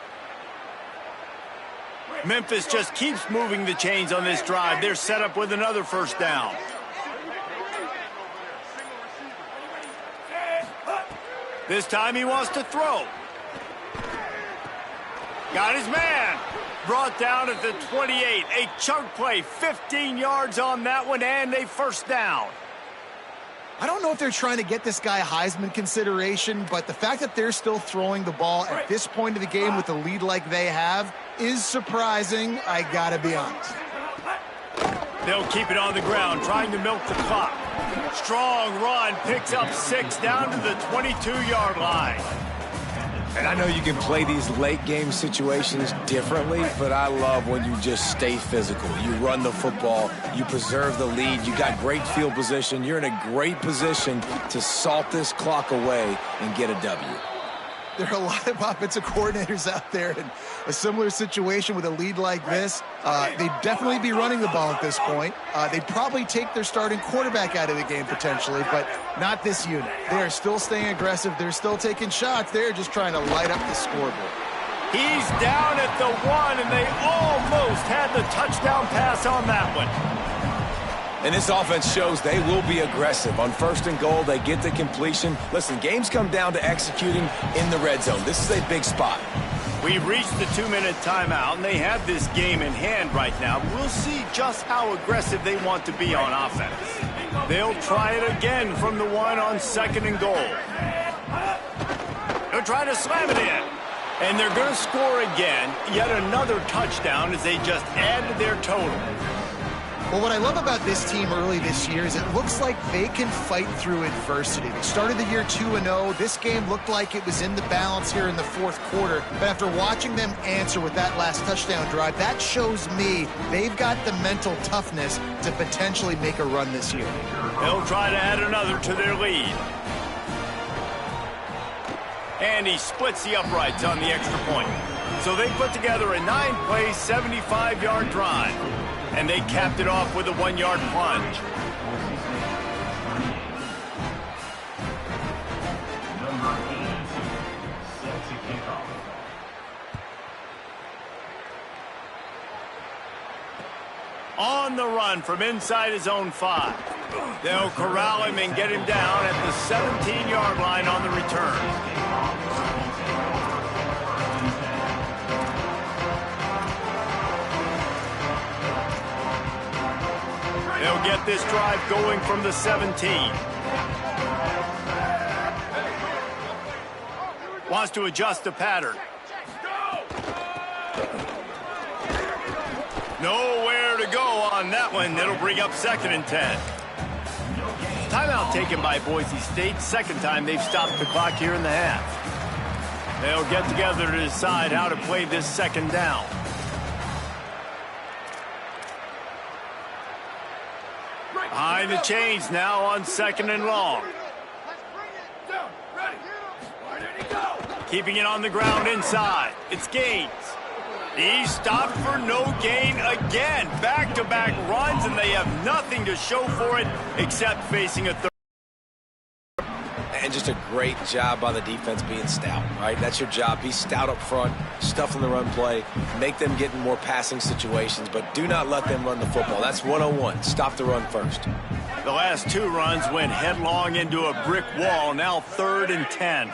A: Memphis just keeps moving the chains on this drive. They're set up with another first down. This time he wants to throw. Got his man. Brought down at the 28. A chunk play, 15 yards on that one, and a first down.
C: I don't know if they're trying to get this guy Heisman consideration, but the fact that they're still throwing the ball at this point of the game with a lead like they have is surprising, I gotta be honest.
A: They'll keep it on the ground, trying to milk the clock. Strong run, picks up 6 down to the 22-yard line.
D: And I know you can play these late game situations differently, but I love when you just stay physical. You run the football, you preserve the lead, you got great field position. You're in a great position to salt this clock away and get a W.
C: There are a lot of offensive coordinators out there in a similar situation with a lead like this. They'd definitely be running the ball at this point. They'd probably take their starting quarterback out of the game potentially, but not this unit. They are still staying aggressive. They're still taking shots. They're just trying to light up the scoreboard.
A: He's down at the 1, and they almost had the touchdown pass on that one.
D: And this offense shows they will be aggressive. On 1st and goal, they get the completion. Listen, games come down to executing in the red zone. This is a big spot.
A: We've reached the 2-minute timeout, and they have this game in hand right now. We'll see just how aggressive they want to be on offense. They'll try it again from the 1 on 2nd and goal. They'll try to slam it in. And they're going to score again. Yet another touchdown as they just add to their total.
C: Well, what I love about this team early this year is it looks like they can fight through adversity. They started the year 2-0. This game looked like it was in the balance here in the 4th quarter. But after watching them answer with that last touchdown drive, that shows me they've got the mental toughness to potentially make a run this year.
A: They'll try to add another to their lead. And he splits the uprights on the extra point. So they put together a 9-play, 75-yard drive. And they capped it off with a 1-yard plunge. On the run from inside his own 5. They'll corral him and get him down at the 17-yard line on the return. They'll get this drive going from the 17. Wants to adjust the pattern. Nowhere to go on that one. It'll bring up 2nd and 10. Timeout taken by Boise State. Second time they've stopped the clock here in the half. They'll get together to decide how to play this second down. Behind the chains now on second and long. Keeping it on the ground inside. It's Gaines. He's stopped for no gain again. Back-to-back runs, and they have nothing to show for it except facing a third.
D: And just a great job by the defense being stout, right? That's your job. Be stout up front, stuff in the run play, make them get in more passing situations, but do not let them run the football. That's 101. Stop the run first.
A: The last two runs went headlong into a brick wall. Now 3rd and 10.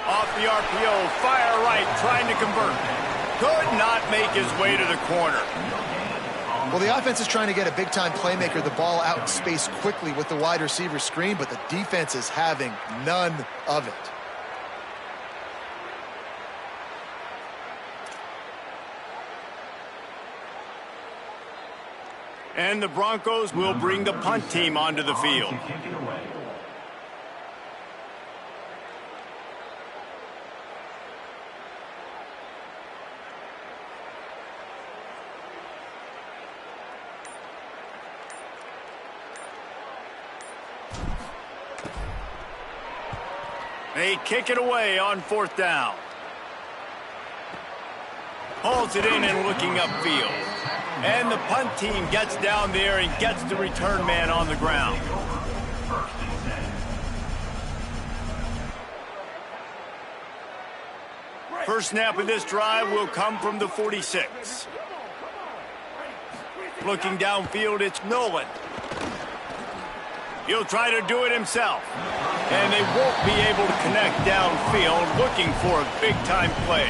A: Off the RPO, fire right, trying to convert. Could not make his way to the corner.
C: Well, the offense is trying to get a big-time playmaker the ball out in space quickly with the wide receiver screen, but the defense is having none of it.
A: And the Broncos will bring the punt team onto the field. They kick it away on 4th down. Hauls it in and looking upfield. And the punt team gets down there and gets the return man on the ground. First snap of this drive will come from the 46. Looking downfield, it's Nolan. He'll try to do it himself. And they won't be able to connect downfield, looking for a big-time play.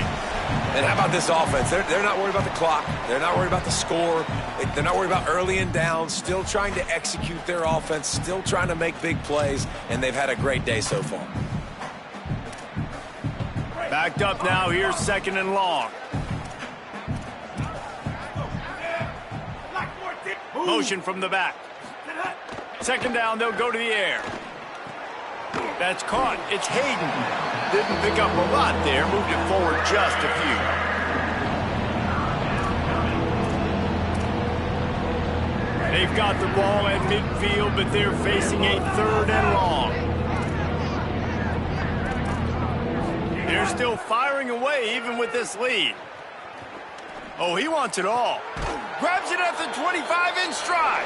D: And how about this offense? They're not worried about the clock. They're not worried about the score. They're not worried about early and down. Still trying to execute their offense. Still trying to make big plays. And they've had a great day so far.
A: Backed up now. Here's 2nd and long. Motion from the back. 2nd down, they'll go to the air. That's caught. It's Hayden. Didn't pick up a lot there. Moved it forward just a few. They've got the ball at midfield, but they're facing a 3rd and long. They're still firing away even with this lead. Oh, he wants it all. Grabs it at the 25 in stride.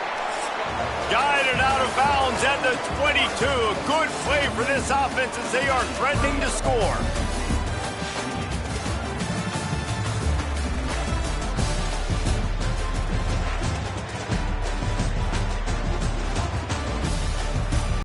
A: Guided out of bounds at the 22. A good play for this offense as they are threatening to score.